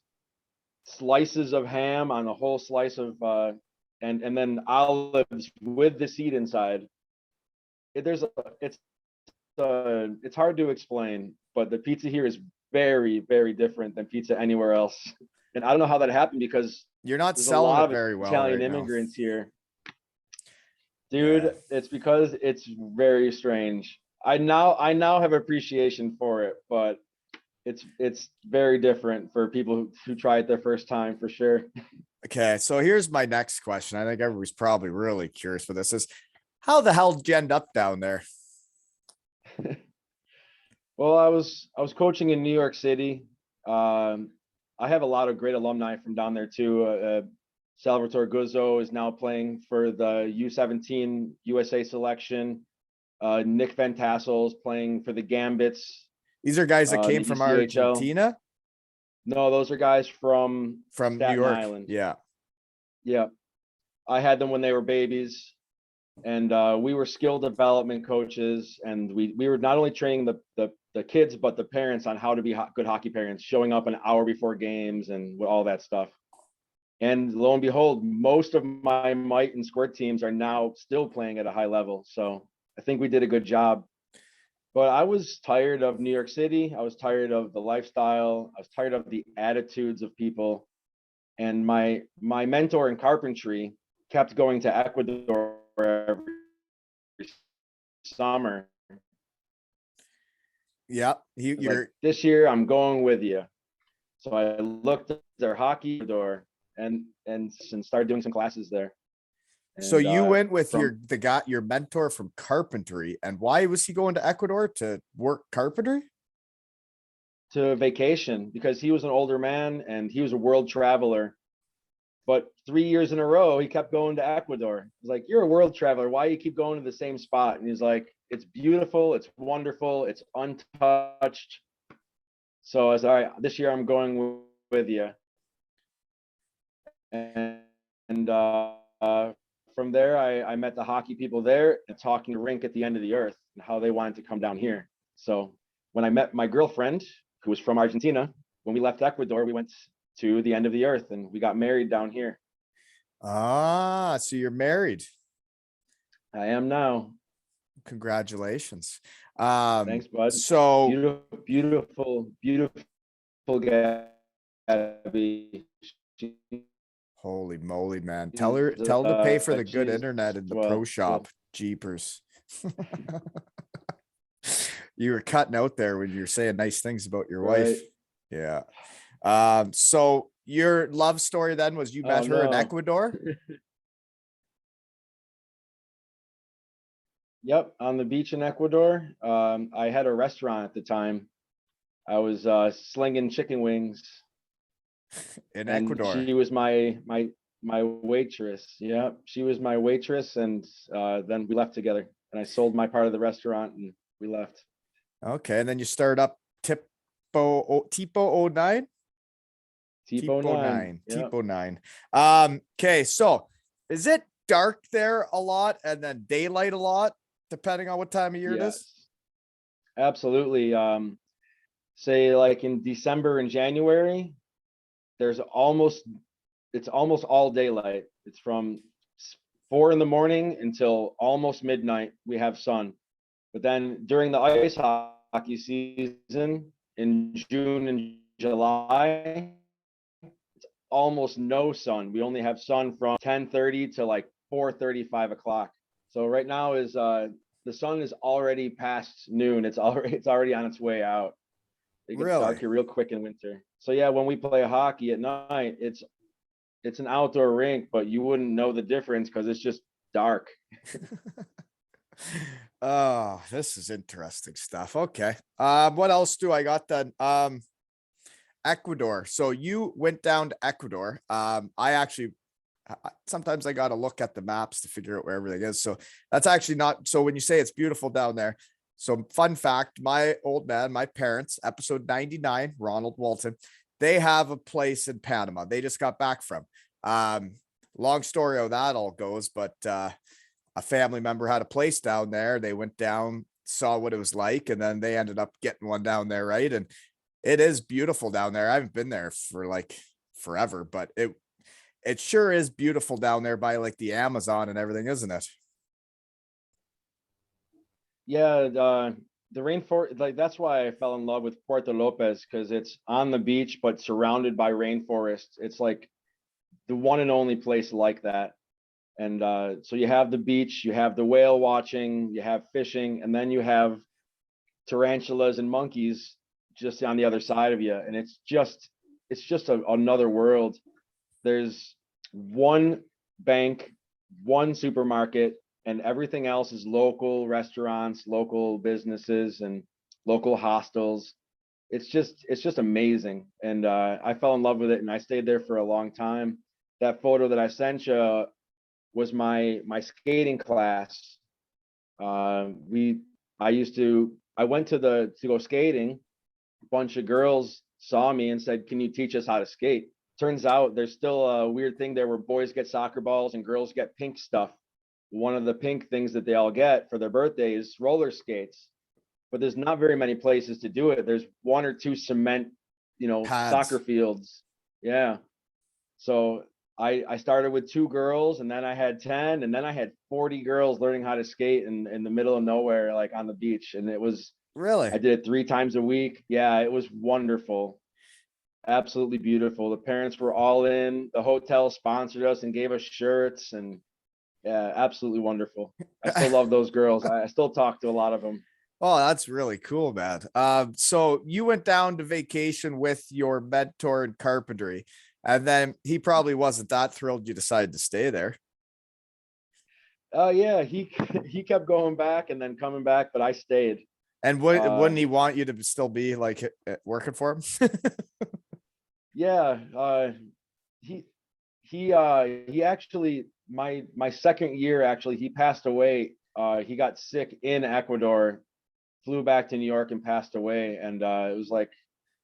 [SPEAKER 2] slices of ham on a whole slice of, and then olives with the seed inside. It's hard to explain, but the pizza here is very, very different than pizza anywhere else. And I don't know how that happened because
[SPEAKER 1] you're not
[SPEAKER 2] there's
[SPEAKER 1] selling
[SPEAKER 2] a lot
[SPEAKER 1] it
[SPEAKER 2] of
[SPEAKER 1] very well
[SPEAKER 2] Italian
[SPEAKER 1] right
[SPEAKER 2] immigrants
[SPEAKER 1] now.
[SPEAKER 2] here. Dude,
[SPEAKER 1] Yeah.
[SPEAKER 2] it's because it's very strange. I now have appreciation for it, but it's very different for people who try it their first time, for sure.
[SPEAKER 1] Okay, so here's my next question. I think everybody's probably really curious for this: is how the hell did you end up down there?
[SPEAKER 2] Well, I was coaching in New York City. I have a lot of great alumni from down there too. Salvatore Guzzo is now playing for the U17 USA selection. Nick Van Tassel's playing for the Gambits.
[SPEAKER 1] These are guys that came
[SPEAKER 2] the
[SPEAKER 1] from
[SPEAKER 2] ECHL.
[SPEAKER 1] Argentina?
[SPEAKER 2] No, those are guys from
[SPEAKER 1] From New
[SPEAKER 2] Staten
[SPEAKER 1] York.
[SPEAKER 2] Island.
[SPEAKER 1] Yeah.
[SPEAKER 2] Yeah. I had them when they were babies, and we were skill development coaches, and we were not only training the kids but the parents on how to be good hockey parents, showing up an hour before games and all that stuff. And lo and behold, most of my Might and Squirt teams are now still playing at a high level. So I think we did a good job. But I was tired of New York City. I was tired of the lifestyle. I was tired of the attitudes of people. And my mentor in carpentry kept going to Ecuador every summer.
[SPEAKER 1] Yeah.
[SPEAKER 2] Like, this year I'm going with you. So I looked at their hockey door and started doing some classes there.
[SPEAKER 1] So
[SPEAKER 2] And,
[SPEAKER 1] you went with your mentor from carpentry, and why was he going to Ecuador to work carpentry?
[SPEAKER 2] To vacation, because he was an older man and he was a world traveler. But 3 years in a row, he kept going to Ecuador. He's like, "You're a world traveler. Why do you keep going to the same spot?" And he's like, "It's beautiful. It's wonderful. It's untouched." So I was, "All right, this year I'm going with you." And from there, I met the hockey people there and talking to rink at the end of the earth and how they wanted to come down here. So when I met my girlfriend, who was from Argentina, when we left Ecuador, we went to the end of the earth and we got married down here.
[SPEAKER 1] Ah, so you're married.
[SPEAKER 2] I am now.
[SPEAKER 1] Congratulations.
[SPEAKER 2] Thanks, bud.
[SPEAKER 1] So
[SPEAKER 2] beautiful Gabby.
[SPEAKER 1] holy moly, man. Tell her to pay for the good internet in the pro shop. Jeepers. You were cutting out there when you were saying nice things about your wife. Yeah. So your love story then was you met her in Ecuador?
[SPEAKER 2] Yep, on the beach in Ecuador. I had a restaurant at the time. I was slinging chicken wings
[SPEAKER 1] in Ecuador.
[SPEAKER 2] She was my waitress. Yeah, she was my waitress, and then we left together. And I sold my part of the restaurant, and we left.
[SPEAKER 1] Okay, and then you started up Tiponine.
[SPEAKER 2] Tiponine.
[SPEAKER 1] Tiponine. Okay, so is it dark there a lot and then daylight a lot, depending on what time of year it is?
[SPEAKER 2] Absolutely. Say like in December and January, it's almost all daylight. It's from 4 a.m. until almost midnight. We have sun, but then during the ice hockey season in June and July, it's almost no sun. We only have sun from 10:30 to like 4:30, 5 o'clock. So right now is the sun is already past noon. It's already on its way out. It gets dark
[SPEAKER 1] Really?
[SPEAKER 2] here real quick in winter. So yeah, when we play hockey at night, it's an outdoor rink, but you wouldn't know the difference because it's just dark.
[SPEAKER 1] Oh, this is interesting stuff. Okay. What else do I got then? Ecuador. So you went down to Ecuador. I actually sometimes I got to look at the maps to figure out where everything is. So that's actually not so when you say it's beautiful down there. So fun fact, my old man, my parents, episode 99, Ronald Walton, they have a place in Panama. They just got back from. Um, long story how that all goes, but a family member had a place down there. They went down, saw what it was like, and then they ended up getting one down there, right? And it is beautiful down there. I haven't been there for like forever, but it sure is beautiful down there by like the Amazon and everything, isn't it?
[SPEAKER 2] Yeah, the rainforest, like that's why I fell in love with Puerto Lopez, because it's on the beach but surrounded by rainforest. It's like the one and only place like that. And so you have the beach, you have the whale watching, you have fishing, and then you have tarantulas and monkeys just on the other side of you. And it's just another world. There's one bank, one supermarket, and everything else is local restaurants, local businesses, and local hostels. It's just amazing. And I fell in love with it, and I stayed there for a long time. That photo that I sent you was my skating class. We I went to go skating. A bunch of girls saw me and said, "Can you teach us how to skate?" Turns out there's still a weird thing there where boys get soccer balls and girls get pink stuff. One of the pink things that they all get for their birthday is roller skates. But there's not very many places to do it. There's one or two cement, soccer
[SPEAKER 1] Pads.
[SPEAKER 2] fields. Yeah. So I started with 2 girls, and then I had 10, and then I had 40 girls learning how to skate in the middle of nowhere, like on the beach. And
[SPEAKER 1] Really?
[SPEAKER 2] I did it 3 times a week. Yeah, it was wonderful. Absolutely beautiful. The parents were all in. The hotel sponsored us and gave us shirts, and yeah, absolutely wonderful. I still love those girls. I still talk to a lot of them.
[SPEAKER 1] Oh, that's really cool, man. So you went down to vacation with your mentor in carpentry, and then he probably wasn't that thrilled you decided to stay there.
[SPEAKER 2] Oh yeah, he he kept going back and then coming back, but I stayed.
[SPEAKER 1] And
[SPEAKER 2] Uh,
[SPEAKER 1] wouldn't he want you to still be like working for him?
[SPEAKER 2] yeah, he he actually my second year actually he passed away. He got sick in Ecuador, flew back to New York and passed away, and it was like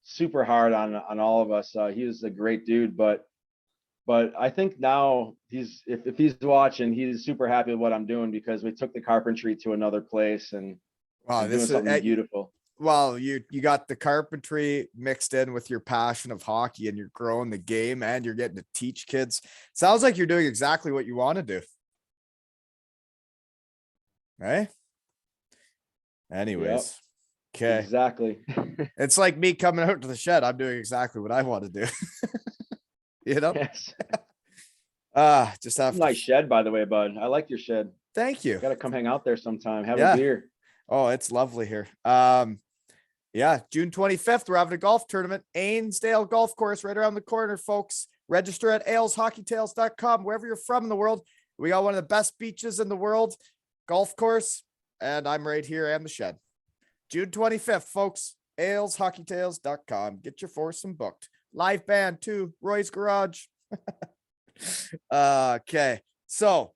[SPEAKER 2] super hard on all of us. He was a great dude, but I think now if he's watching, he's super happy with what I'm doing because we took the carpentry to another place, and
[SPEAKER 1] Wow,
[SPEAKER 2] I'm doing
[SPEAKER 1] this is
[SPEAKER 2] something beautiful.
[SPEAKER 1] well, you got the carpentry mixed in with your passion of hockey, and you're growing the game, and you're getting to teach kids. Sounds like you're doing exactly what you want to do, right?
[SPEAKER 2] Yep,
[SPEAKER 1] Anyways, okay.
[SPEAKER 2] exactly.
[SPEAKER 1] It's like me coming out to the shed. I'm doing exactly what I want to do. You know?
[SPEAKER 2] Yes.
[SPEAKER 1] Just have to
[SPEAKER 2] Nice shed, by the way, bud. I like your shed.
[SPEAKER 1] thank you.
[SPEAKER 2] Got to come hang out there sometime, have a
[SPEAKER 1] Yeah.
[SPEAKER 2] beer.
[SPEAKER 1] Oh, it's lovely here. Yeah, June 25th, we're having a golf tournament. Ainsdale Golf Course right around the corner, folks. Register at aleshockeytales.com, wherever you're from in the world. We got one of the best beaches in the world, golf course, and I'm right here and the shed. June 25th, folks. aleshockeytales.com. Get your foursome booked. Live band too, Roy's Garage. Okay, so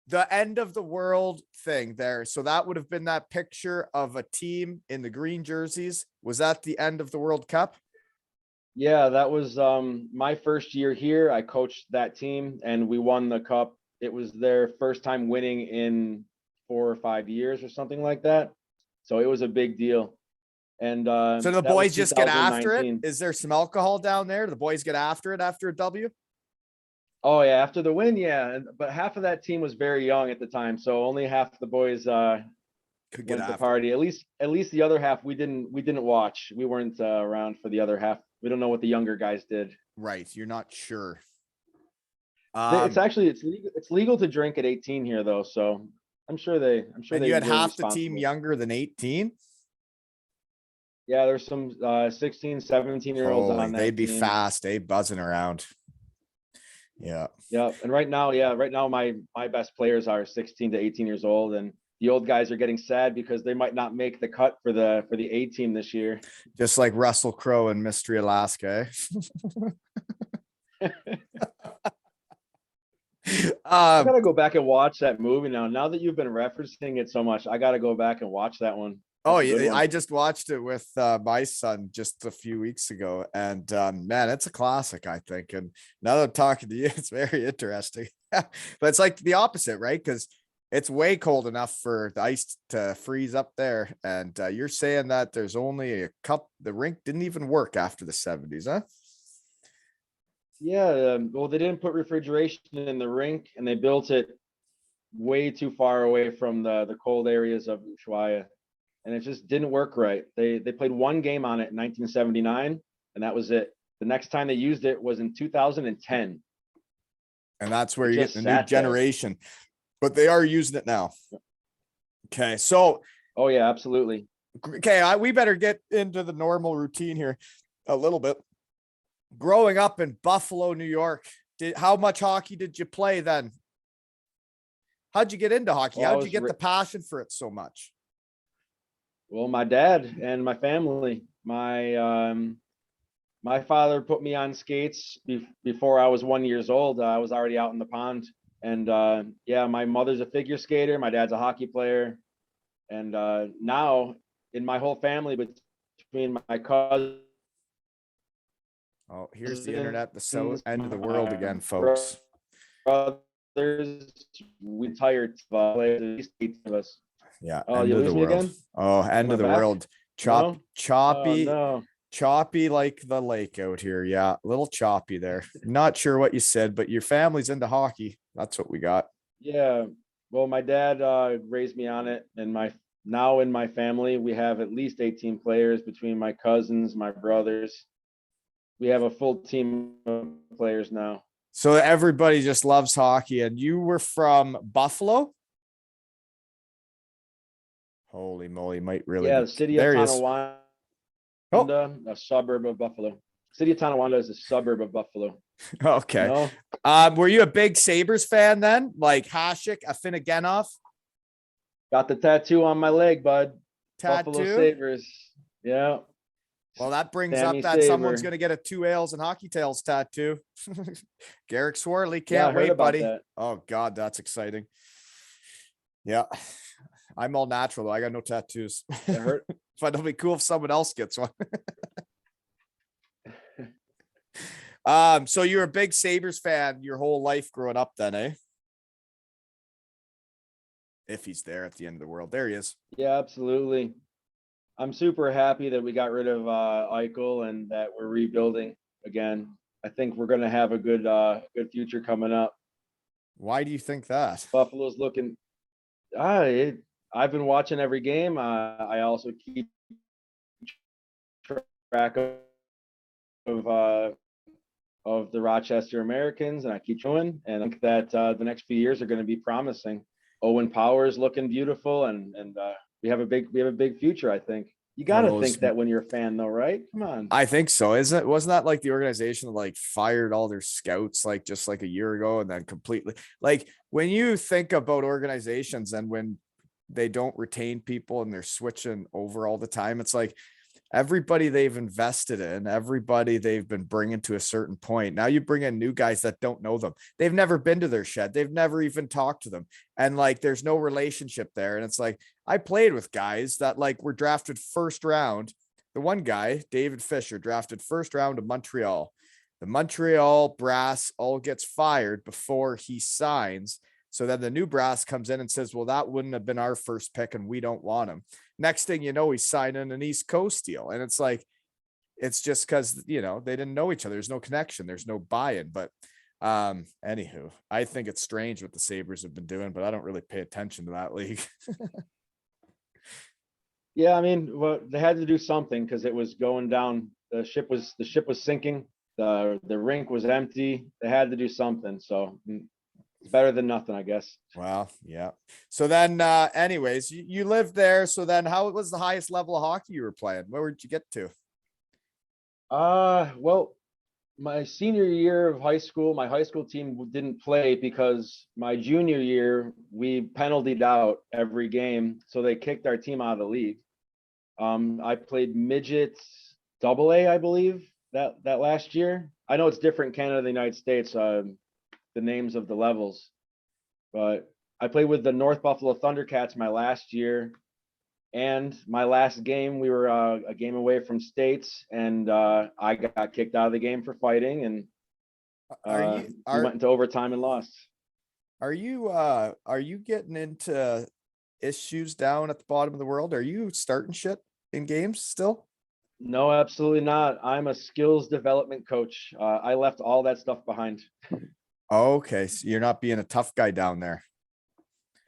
[SPEAKER 1] the end of the world thing there. So that would have been that picture of a team in the green jerseys. Was that the end of the World Cup?
[SPEAKER 2] Yeah, that was my first year here. I coached that team and we won the cup. It was their first time winning in 4 or 5 years or something like that. So it was a big deal. And
[SPEAKER 1] So the
[SPEAKER 2] that was
[SPEAKER 1] boys just get after it.
[SPEAKER 2] 2019.
[SPEAKER 1] Is there some alcohol down there? The boys get after it after a W?
[SPEAKER 2] Oh yeah, after the win, yeah. But half of that team was very young at the time, so only half the boys
[SPEAKER 1] Could get
[SPEAKER 2] went to
[SPEAKER 1] after it.
[SPEAKER 2] party. At least the other half we didn't watch. We weren't around for the other half. We don't know what the younger guys did.
[SPEAKER 1] Right. You're not sure.
[SPEAKER 2] It's actually it's legal to drink at 18 here though. So I'm sure they
[SPEAKER 1] And you had
[SPEAKER 2] were
[SPEAKER 1] half the team
[SPEAKER 2] responsible.
[SPEAKER 1] younger than 18.
[SPEAKER 2] Yeah, there's some 16, 17-year-olds
[SPEAKER 1] Holy,
[SPEAKER 2] on
[SPEAKER 1] they'd
[SPEAKER 2] that
[SPEAKER 1] be
[SPEAKER 2] team.
[SPEAKER 1] fast, buzzing around. Yeah.
[SPEAKER 2] Yeah, and right now my best players are 16 to 18 years old, and the old guys are getting sad because they might not make the cut for the A team this year.
[SPEAKER 1] Just like Russell Crowe in Mystery Alaska.
[SPEAKER 2] I gotta go back and watch that movie now. Now that you've been referencing it so much, I gotta go back and watch that one.
[SPEAKER 1] Oh,
[SPEAKER 2] That's a good
[SPEAKER 1] yeah,
[SPEAKER 2] one.
[SPEAKER 1] I just watched it with my son just a few weeks ago, and man, it's a classic, I think. And now that I'm talking to you, it's very interesting. But it's like the opposite, right? Because it's way cold enough for the ice to freeze up there, and you're saying that there's only a cup. The rink didn't even work after the 70s, huh?
[SPEAKER 2] Yeah, well, they didn't put refrigeration in the rink, and they built it way too far away from the cold areas of Ushuaia, and it just didn't work right. They played one game on it in 1979, and that was it. The next time they used it was in 2010.
[SPEAKER 1] And that's where
[SPEAKER 2] It
[SPEAKER 1] you get
[SPEAKER 2] just
[SPEAKER 1] the new
[SPEAKER 2] sat there.
[SPEAKER 1] generation, but they are using it now. Okay, so
[SPEAKER 2] Oh yeah, absolutely.
[SPEAKER 1] okay, we better get into the normal routine here a little bit. Growing up in Buffalo, New York, how much hockey did you play then? How'd you get into hockey?
[SPEAKER 2] Well,
[SPEAKER 1] How'd you get the passion for it so much?
[SPEAKER 2] well, my dad and my family, my father put me on skates before I was 1 years old. I was already out in the pond, and yeah, my mother's a figure skater. My dad's a hockey player, and now in my whole family, between my cousins,
[SPEAKER 1] Oh, here's the internet, the south end of the world
[SPEAKER 2] my
[SPEAKER 1] again, folks.
[SPEAKER 2] brothers, we tired of at least 8 of us.
[SPEAKER 1] Yeah,
[SPEAKER 2] Oh,
[SPEAKER 1] end
[SPEAKER 2] you
[SPEAKER 1] of the
[SPEAKER 2] lose me
[SPEAKER 1] world.
[SPEAKER 2] again?
[SPEAKER 1] Oh, end
[SPEAKER 2] Am I
[SPEAKER 1] of the
[SPEAKER 2] back?
[SPEAKER 1] world.
[SPEAKER 2] No? Oh
[SPEAKER 1] Choppy,
[SPEAKER 2] no.
[SPEAKER 1] choppy like the lake out here. Yeah, a little choppy there. Not sure what you said, but your family's into hockey. That's what we got.
[SPEAKER 2] Yeah. Well, my dad raised me on it, and now in my family we have at least 18 players between my cousins, my brothers. We have a full team of players now.
[SPEAKER 1] So everybody just loves hockey, and you were from Buffalo? Holy moly, might really
[SPEAKER 2] Yeah,
[SPEAKER 1] be.
[SPEAKER 2] the city of
[SPEAKER 1] There he is.
[SPEAKER 2] Tonawanda,
[SPEAKER 1] Oh,
[SPEAKER 2] a suburb of Buffalo. City of Tonawanda is a suburb of Buffalo.
[SPEAKER 1] okay.
[SPEAKER 2] No,
[SPEAKER 1] Were you a big Sabres fan then? Like Hasek, Afinogenov
[SPEAKER 2] got the tattoo on my leg, bud. Buffalo
[SPEAKER 1] tattoo?
[SPEAKER 2] Sabres. Yeah.
[SPEAKER 1] Well, that brings
[SPEAKER 2] Sammy
[SPEAKER 1] up that someone's
[SPEAKER 2] Saver.
[SPEAKER 1] going to get a 2 ales and hockey tails tattoo. Garrick Swarley,
[SPEAKER 2] Yeah, I
[SPEAKER 1] can't
[SPEAKER 2] heard
[SPEAKER 1] wait,
[SPEAKER 2] about
[SPEAKER 1] buddy.
[SPEAKER 2] that.
[SPEAKER 1] Oh, God, that's exciting. Yeah. I'm all natural, though. I got no tattoos.
[SPEAKER 2] I heard.
[SPEAKER 1] But it'll be cool if someone else gets one. So you're a big Sabres fan your whole life growing up then, eh? If he's there at the end of the world. There he is.
[SPEAKER 2] Yeah, absolutely. I'm super happy that we got rid of Eichel and that we're rebuilding again. I think we're going to have a good future coming up.
[SPEAKER 1] Why do you think that?
[SPEAKER 2] Buffalo's looking. I've been watching every game. I also keep track of the Rochester Americans, and I keep doing. And I think that the next few years are going to be promising. Owen Power is looking beautiful, and we have a big future. I think you got to think that when you're a fan, though, right? Come on.
[SPEAKER 1] I think so. Wasn't that like the organization that like fired all their scouts like just like a year ago and then completely like when you think about organizations and when they don't retain people and they're switching over all the time, it's like everybody they've invested in, everybody they've been bringing to a certain point. Now you bring in new guys that don't know them. They've never been to their shed. They've never even talked to them. And like, there's no relationship there. And it's like, I played with guys that like were drafted first round. The one guy, David Fisher, drafted first round to Montreal. The Montreal brass all gets fired before he signs. So then the new brass comes in and says, well, that wouldn't have been our first pick and we don't want him. Next thing you know, he's signing an East Coast deal. And it's like, it's just because, you know, they didn't know each other. There's no connection. There's no buy-in. But anywho, I think it's strange what the Sabres have been doing, but I don't really pay attention to that league.
[SPEAKER 2] Yeah, I mean, well, they had to do something because it was going down. The ship was sinking. The rink was empty. They had to do something. So It's better than nothing, I guess.
[SPEAKER 1] Well, yeah. So then, anyways, you lived there. So then how was the highest level of hockey you were playing? Where did you get to?
[SPEAKER 2] Well, my senior year of high school, my high school team didn't play because my junior year, we penaltied out every game. So they kicked our team out of the league. I played midgets double A, I believe, that last year. I know it's different in Canada and the United States, the names of the levels, but I played with the North Buffalo Thundercats my last year. And my last game, we were a game away from states, and I got kicked out of the game for fighting, and
[SPEAKER 1] Are you
[SPEAKER 2] we went into overtime and lost.
[SPEAKER 1] are you getting into issues down at the bottom of the world? Are you starting shit in games still?
[SPEAKER 2] No, absolutely not. I'm a skills development coach. I left all that stuff behind.
[SPEAKER 1] Okay, so you're not being a tough guy down there.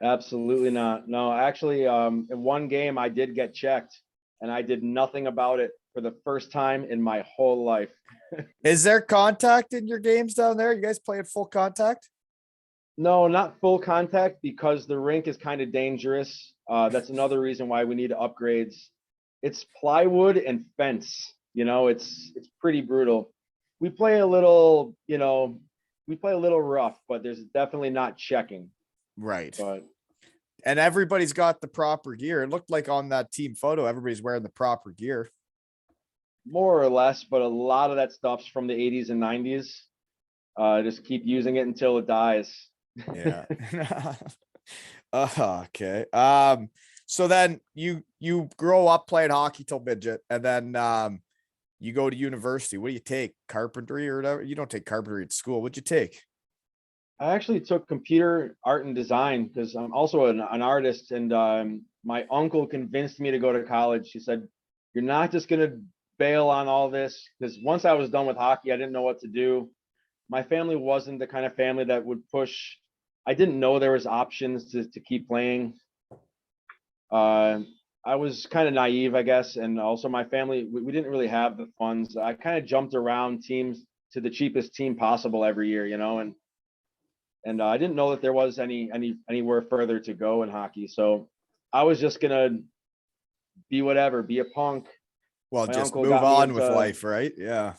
[SPEAKER 2] Absolutely not. No, actually, in one game I did get checked, and I did nothing about it for the first time in my whole life.
[SPEAKER 1] Is there contact in your games down there? You guys playing full contact?
[SPEAKER 2] No, not full contact because the rink is kind of dangerous. That's another reason why we need upgrades. It's plywood and fence. It's pretty brutal. We play a little, we play a little rough, but there's definitely not checking.
[SPEAKER 1] Right.
[SPEAKER 2] But
[SPEAKER 1] And everybody's got the proper gear. It looked like on that team photo, everybody's wearing the proper gear.
[SPEAKER 2] more or less, but a lot of that stuff's from the 80s and 90s. Just keep using it until it dies.
[SPEAKER 1] Yeah. Okay. So then you grow up playing hockey till midget, and then you go to university. What do you take? Carpentry or whatever? You don't take carpentry at school. What'd you take?
[SPEAKER 2] I actually took computer art and design because I'm also an artist, and my uncle convinced me to go to college. He said, "You're not just going to bail on all this," because once I was done with hockey, I didn't know what to do. My family wasn't the kind of family that would push. I didn't know there was options to keep playing. Uh, I was kind of naive, I guess, and also my family, we didn't really have the funds. I kind of jumped around teams to the cheapest team possible every year, and I didn't know that there was anywhere further to go in hockey. So I was just gonna be whatever, be a punk.
[SPEAKER 1] Well,
[SPEAKER 2] My
[SPEAKER 1] just
[SPEAKER 2] uncle
[SPEAKER 1] move
[SPEAKER 2] got me
[SPEAKER 1] on with
[SPEAKER 2] into
[SPEAKER 1] life, right? Yeah.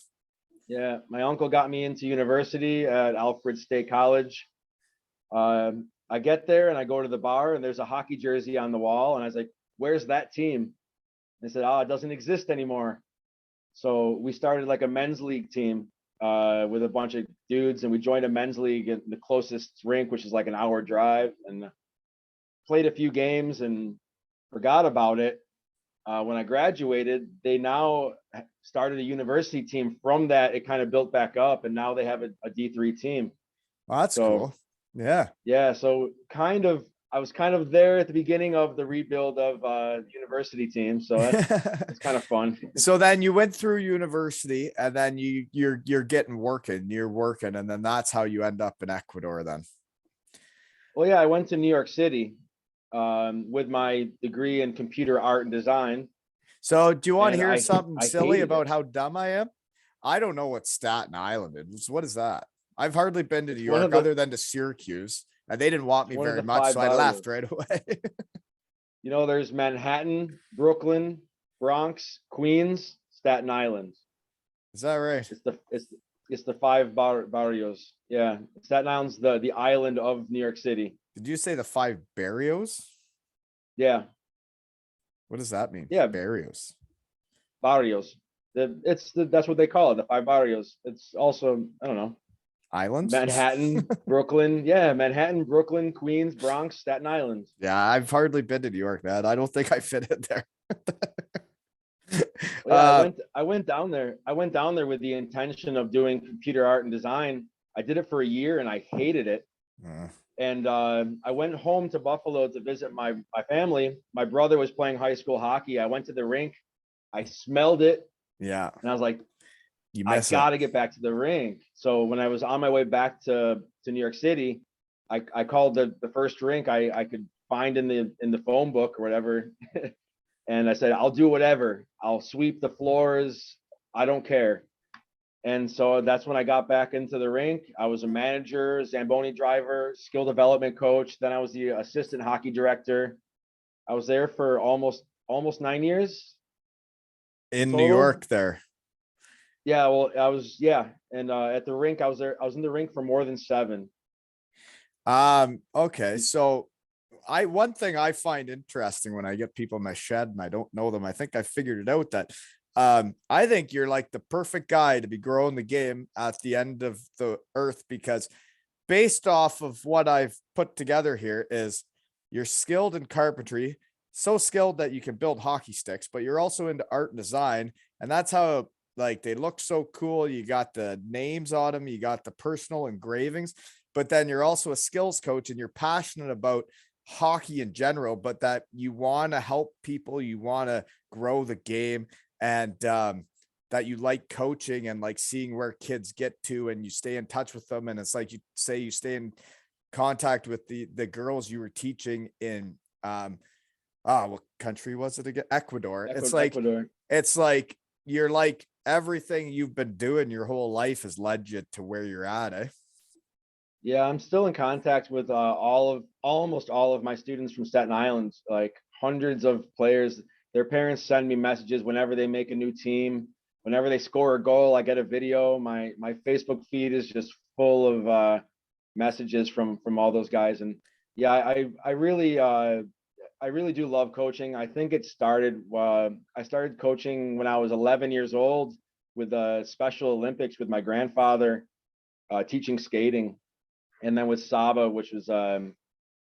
[SPEAKER 2] Yeah, my uncle got me into university at Alfred State College. I get there and I go to the bar and there's a hockey jersey on the wall, and I was like, "Where's that team?" They said, "Oh, it doesn't exist anymore." So we started like a men's league team with a bunch of dudes, and we joined a men's league in the closest rink, which is like an hour drive, and played a few games and forgot about it. When I graduated, they now started a university team. From that, it kind of built back up, and now they have a D3 team.
[SPEAKER 1] Well, that's
[SPEAKER 2] So
[SPEAKER 1] cool. Yeah.
[SPEAKER 2] yeah, so I was kind of there at the beginning of the rebuild of the university team. So it's kind of fun.
[SPEAKER 1] So then you went through university, and then you're getting you're working, and then that's how you end up in Ecuador then.
[SPEAKER 2] Well, yeah, I went to New York City with my degree in computer art and design,
[SPEAKER 1] So do you want to
[SPEAKER 2] and
[SPEAKER 1] hear
[SPEAKER 2] I
[SPEAKER 1] something
[SPEAKER 2] I
[SPEAKER 1] silly
[SPEAKER 2] hated
[SPEAKER 1] about
[SPEAKER 2] it.
[SPEAKER 1] how dumb I am? I don't know what Staten Island is. What is that? I've hardly been to New
[SPEAKER 2] It's one of
[SPEAKER 1] York
[SPEAKER 2] the
[SPEAKER 1] other than to Syracuse, and they didn't want
[SPEAKER 2] it's
[SPEAKER 1] me
[SPEAKER 2] one of
[SPEAKER 1] very
[SPEAKER 2] the
[SPEAKER 1] much,
[SPEAKER 2] five
[SPEAKER 1] so I left
[SPEAKER 2] barrios.
[SPEAKER 1] right away.
[SPEAKER 2] There's Manhattan, Brooklyn, Bronx, Queens, Staten Island.
[SPEAKER 1] Is that right?
[SPEAKER 2] It's the five barrios. Yeah, Staten Island's the island of New York City.
[SPEAKER 1] Did you say the five barrios?
[SPEAKER 2] Yeah,
[SPEAKER 1] What does that mean?
[SPEAKER 2] yeah,
[SPEAKER 1] Barrios.
[SPEAKER 2] barrios. That's what they call it, the five barrios. It's also, I don't know,
[SPEAKER 1] Islands?
[SPEAKER 2] Manhattan, Brooklyn. Yeah, Manhattan, Brooklyn, Queens, Bronx, Staten Island.
[SPEAKER 1] Yeah, I've hardly been to New York, man. I don't think I fit in there.
[SPEAKER 2] Well, yeah, I went down there. I went down there with the intention of doing computer art and design. I did it for a year and I hated it.
[SPEAKER 1] uh,
[SPEAKER 2] And I went home to Buffalo to visit my family. My brother was playing high school hockey. I went to the rink. I smelled it,
[SPEAKER 1] yeah,
[SPEAKER 2] and I was like,
[SPEAKER 1] you
[SPEAKER 2] I
[SPEAKER 1] miss it.
[SPEAKER 2] got to get back to the rink. So when I was on my way back to New York City, I called the first rink I could find in the phone book or whatever, and I said, "I'll do whatever. I'll sweep the floors. I don't care." And so that's when I got back into the rink. I was a manager, Zamboni driver, skill development coach. Then I was the assistant hockey director. I was there for almost 9 years
[SPEAKER 1] In New
[SPEAKER 2] total.
[SPEAKER 1] York there.
[SPEAKER 2] Yeah, well, I was, yeah. And at the rink, I was in the rink for more than 7.
[SPEAKER 1] Okay. So one thing I find interesting when I get people in my shed and I don't know them, I think I figured it out that I think you're like the perfect guy to be growing the game at the end of the earth, because based off of what I've put together here is you're skilled in carpentry, so skilled that you can build hockey sticks, but you're also into art and design. And that's how, like, they look so cool. You got the names on them, you got the personal engravings, but then you're also a skills coach and you're passionate about hockey in general, but that you want to help people, you want to grow the game, and that you like coaching and like seeing where kids get to, and you stay in touch with them. And it's like you say you stay in contact with the girls you were teaching in what country was it again? Ecuador.
[SPEAKER 2] Ecuador.
[SPEAKER 1] It's like you're like everything you've been doing your whole life has led you to where you're at, eh?
[SPEAKER 2] Yeah, I'm still in contact with almost all of my students from Staten Island, like hundreds of players. Their parents send me messages whenever they make a new team. Whenever they score a goal, I get a video. My Facebook feed is just full of messages from all those guys. And yeah, I really do love coaching. I think it started I started coaching when I was 11 years old with the Special Olympics with my grandfather, teaching skating. And then with Saba, which was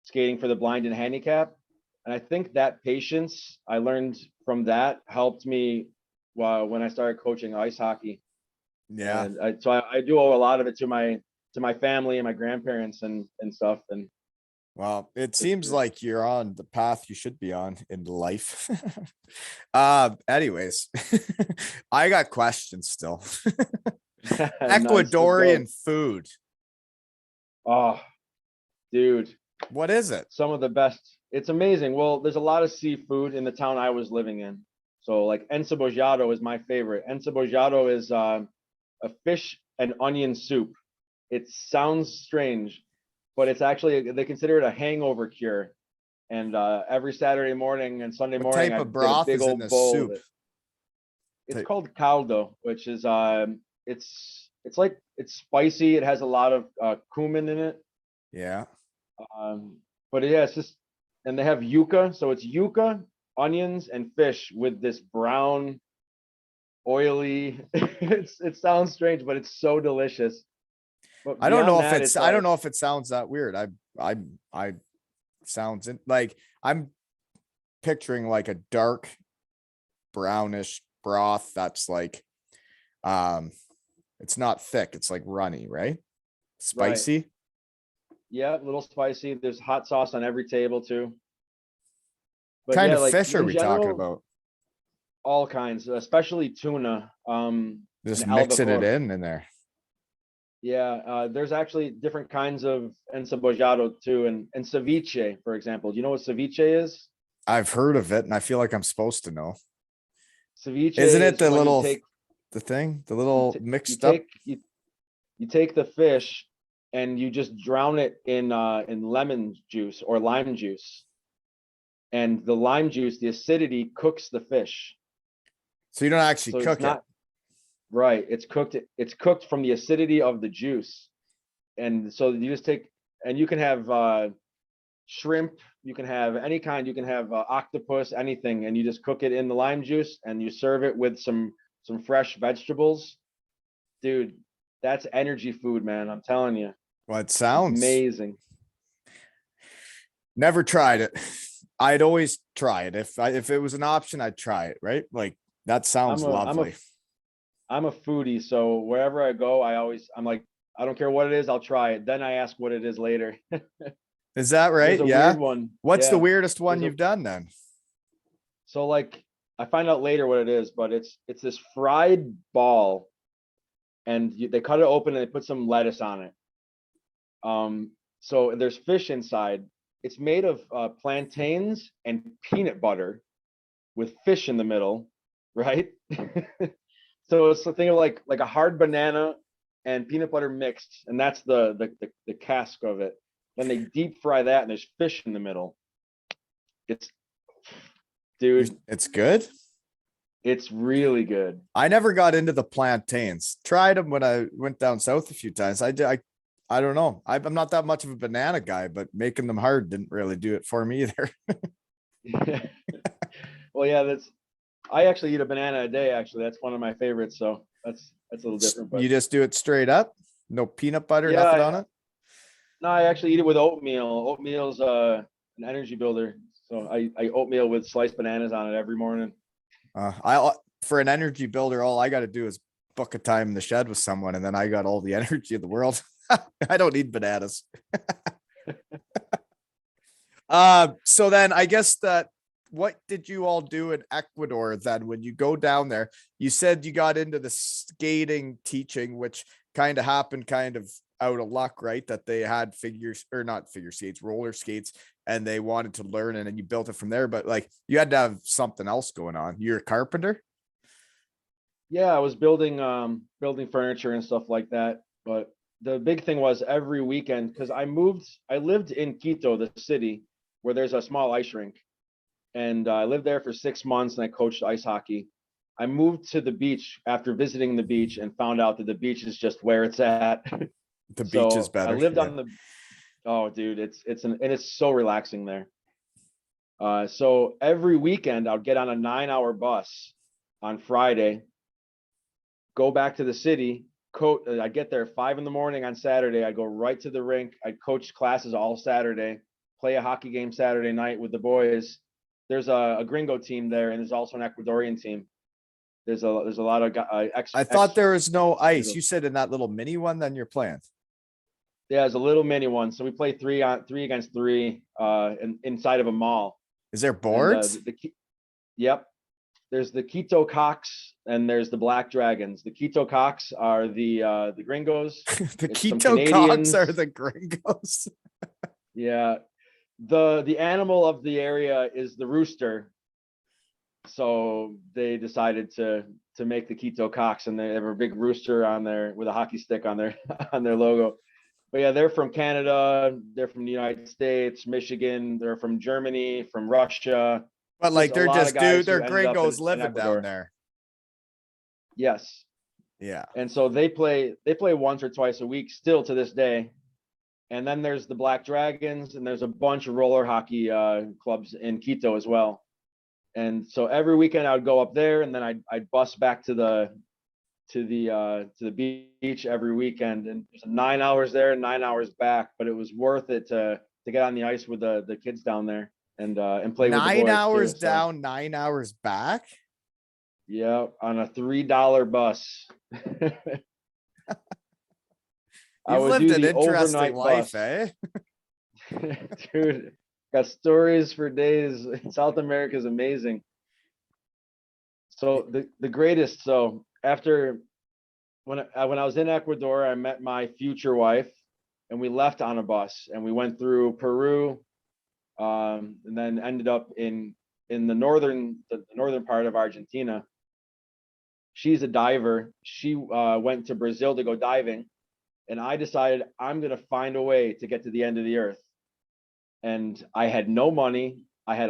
[SPEAKER 2] skating for the blind and handicapped. And I think that patience I learned from that helped me when I started coaching ice hockey.
[SPEAKER 1] Yeah.
[SPEAKER 2] And so I do owe a lot of it to my family and my grandparents and stuff. And
[SPEAKER 1] Well, it
[SPEAKER 2] for
[SPEAKER 1] seems
[SPEAKER 2] sure.
[SPEAKER 1] like you're on the path you should be on in life. Anyways, I got questions still.
[SPEAKER 2] Nice, let's go.
[SPEAKER 1] Ecuadorian food.
[SPEAKER 2] Oh, dude,
[SPEAKER 1] What is it?
[SPEAKER 2] some of the best. It's amazing. Well, there's a lot of seafood in the town I was living in. So like encebollado is my favorite. Encebollado is a fish and onion soup. It sounds strange, but it's actually, they consider it a hangover cure. And every Saturday morning and Sunday
[SPEAKER 1] What
[SPEAKER 2] morning,
[SPEAKER 1] type
[SPEAKER 2] I
[SPEAKER 1] of
[SPEAKER 2] get a
[SPEAKER 1] broth
[SPEAKER 2] big
[SPEAKER 1] is in
[SPEAKER 2] old
[SPEAKER 1] this
[SPEAKER 2] bowl of
[SPEAKER 1] soup?
[SPEAKER 2] it. It's
[SPEAKER 1] Ty-
[SPEAKER 2] called caldo, which is it's like it's spicy. It has a lot of cumin in it.
[SPEAKER 1] Yeah.
[SPEAKER 2] But yeah, it's just, and they have yuca, so it's yuca, onions, and fish with this brown, oily. It sounds strange, but it's so delicious. But
[SPEAKER 1] I don't
[SPEAKER 2] beyond
[SPEAKER 1] know if
[SPEAKER 2] that,
[SPEAKER 1] it's
[SPEAKER 2] it's
[SPEAKER 1] I don't know if it sounds that weird. I sounds like I'm picturing like a dark brownish broth that's like it's not thick, it's like runny, right?
[SPEAKER 2] right.
[SPEAKER 1] Spicy.
[SPEAKER 2] Yeah, a little spicy. There's hot sauce on every table too. But
[SPEAKER 1] Kind
[SPEAKER 2] yeah,
[SPEAKER 1] of
[SPEAKER 2] like
[SPEAKER 1] fish are
[SPEAKER 2] in
[SPEAKER 1] we talking
[SPEAKER 2] general,
[SPEAKER 1] about?
[SPEAKER 2] all kinds, especially tuna,
[SPEAKER 1] Just
[SPEAKER 2] and
[SPEAKER 1] mixing it
[SPEAKER 2] albacore.
[SPEAKER 1] in there.
[SPEAKER 2] Yeah, there's actually different kinds of encebollado too, and ceviche, for example. Do you know what ceviche is?
[SPEAKER 1] I've heard of it and I feel like I'm supposed to know.
[SPEAKER 2] Ceviche
[SPEAKER 1] Isn't it
[SPEAKER 2] is
[SPEAKER 1] the
[SPEAKER 2] when
[SPEAKER 1] little the thing, the little
[SPEAKER 2] you
[SPEAKER 1] mixed up?
[SPEAKER 2] take you take the fish and you just drown it in lemon juice or lime juice, and the lime juice, the acidity cooks the fish.
[SPEAKER 1] So you don't actually
[SPEAKER 2] So it's
[SPEAKER 1] cook it.
[SPEAKER 2] not right. It's cooked from the acidity of the juice, and so you just take, and you can have shrimp, you can have any kind, you can have octopus, anything, and you just cook it in the lime juice and you serve it with some fresh vegetables. Dude, that's energy food, man. I'm telling you,
[SPEAKER 1] Well, it sounds
[SPEAKER 2] amazing.
[SPEAKER 1] never tried it. I'd always try it. If it was an option, I'd try it, right? Like that
[SPEAKER 2] I'm
[SPEAKER 1] sounds
[SPEAKER 2] a I'm a
[SPEAKER 1] lovely.
[SPEAKER 2] I'm a foodie, so wherever I go, I'm like, I don't care what it is, I'll try it. Then I ask what it is later.
[SPEAKER 1] Is that
[SPEAKER 2] There's
[SPEAKER 1] right?
[SPEAKER 2] a
[SPEAKER 1] Yeah.
[SPEAKER 2] weird one.
[SPEAKER 1] What's the
[SPEAKER 2] Yeah.
[SPEAKER 1] weirdest one
[SPEAKER 2] There's a
[SPEAKER 1] you've done then?
[SPEAKER 2] so like I find out later what it is, but it's this fried ball, and they cut it open and they put some lettuce on it. So there's fish inside. It's made of plantains and peanut butter with fish in the middle, right? So it's the thing of like a hard banana and peanut butter mixed, and that's the cask of it. Then they deep fry that, and there's fish in the middle. It's, dude,
[SPEAKER 1] It's good.
[SPEAKER 2] it's really good.
[SPEAKER 1] I never got into the plantains. Tried them when I went down south a few times. I don't know. I'm not that much of a banana guy, but making them hard didn't really do it for me either.
[SPEAKER 2] Well, yeah, I actually eat a banana a day. Actually, that's one of my favorites. So that's a little different. But
[SPEAKER 1] You just do it straight up, no peanut butter,
[SPEAKER 2] yeah,
[SPEAKER 1] nothing on it.
[SPEAKER 2] no, I actually eat it with oatmeal. Oatmeal's an energy builder. So I oatmeal with sliced bananas on it every morning.
[SPEAKER 1] I for an energy builder, all I got to do is book a time in the shed with someone, and then I got all the energy in the world. I don't need bananas. So then I guess that what did you all do in Ecuador then when you go down there? You said you got into the skating teaching, which kind of happened kind of out of luck, right? That they had figures or not figure skates, roller skates, and they wanted to learn it and you built it from there. But like you had to have something else going on. You're a carpenter?
[SPEAKER 2] Yeah, I was building furniture and stuff like that. But the big thing was every weekend, because I lived in Quito, the city, where there's a small ice rink. And I lived there for 6 months and I coached ice hockey. I moved to the beach after visiting the beach and found out that the beach is just where it's at.
[SPEAKER 1] The beach is better.
[SPEAKER 2] I lived
[SPEAKER 1] yeah.
[SPEAKER 2] on the, oh dude, it's so relaxing there. So every weekend I'd get on a 9-hour bus on Friday, go back to the city, I'd get there at 5 a.m. on Saturday. I'd go right to the rink. I'd coach classes all Saturday, play a hockey game Saturday night with the boys. There's a gringo team there, and there's also an Ecuadorian team. There's a lot of
[SPEAKER 1] I thought there was no ice. You said in that little mini one, then you're playing.
[SPEAKER 2] Yeah, it's a little mini one. So we play 3-on-3 inside of a mall.
[SPEAKER 1] Is there boards?
[SPEAKER 2] Yep. There's the Quito Cocks and there's the Black Dragons. The Quito Cocks are the gringos.
[SPEAKER 1] The Quito Cocks are the gringos.
[SPEAKER 2] Yeah. The animal of the area is the rooster. So they decided to make the Quito Cocks, and they have a big rooster on there with a hockey stick on their on their logo. But yeah, they're from Canada, they're from the United States, Michigan, they're from Germany, from Russia.
[SPEAKER 1] But like they're just they're gringos living down there.
[SPEAKER 2] Yes.
[SPEAKER 1] Yeah.
[SPEAKER 2] And so they play once or twice a week still to this day. And then there's the Black Dragons, and there's a bunch of roller hockey clubs in Quito as well. And so every weekend I would go up there, and then I'd bus back to the beach every weekend. And there's 9 hours there and 9 hours back, but it was worth it to get on the ice with the kids down there and play with the boys.
[SPEAKER 1] 9 hours
[SPEAKER 2] too,
[SPEAKER 1] down, 9 hours back.
[SPEAKER 2] Yeah, on a $3 bus.
[SPEAKER 1] You've lived an interesting life, eh?
[SPEAKER 2] Dude, got stories for days. South America is amazing. So the greatest. So after when I was in Ecuador, I met my future wife, and we left on a bus, and we went through Peru, and then ended up in the northern part of Argentina. She's a diver. She went to Brazil to go diving. And I decided I'm going to find a way to get to the end of the earth. And I had no money. I had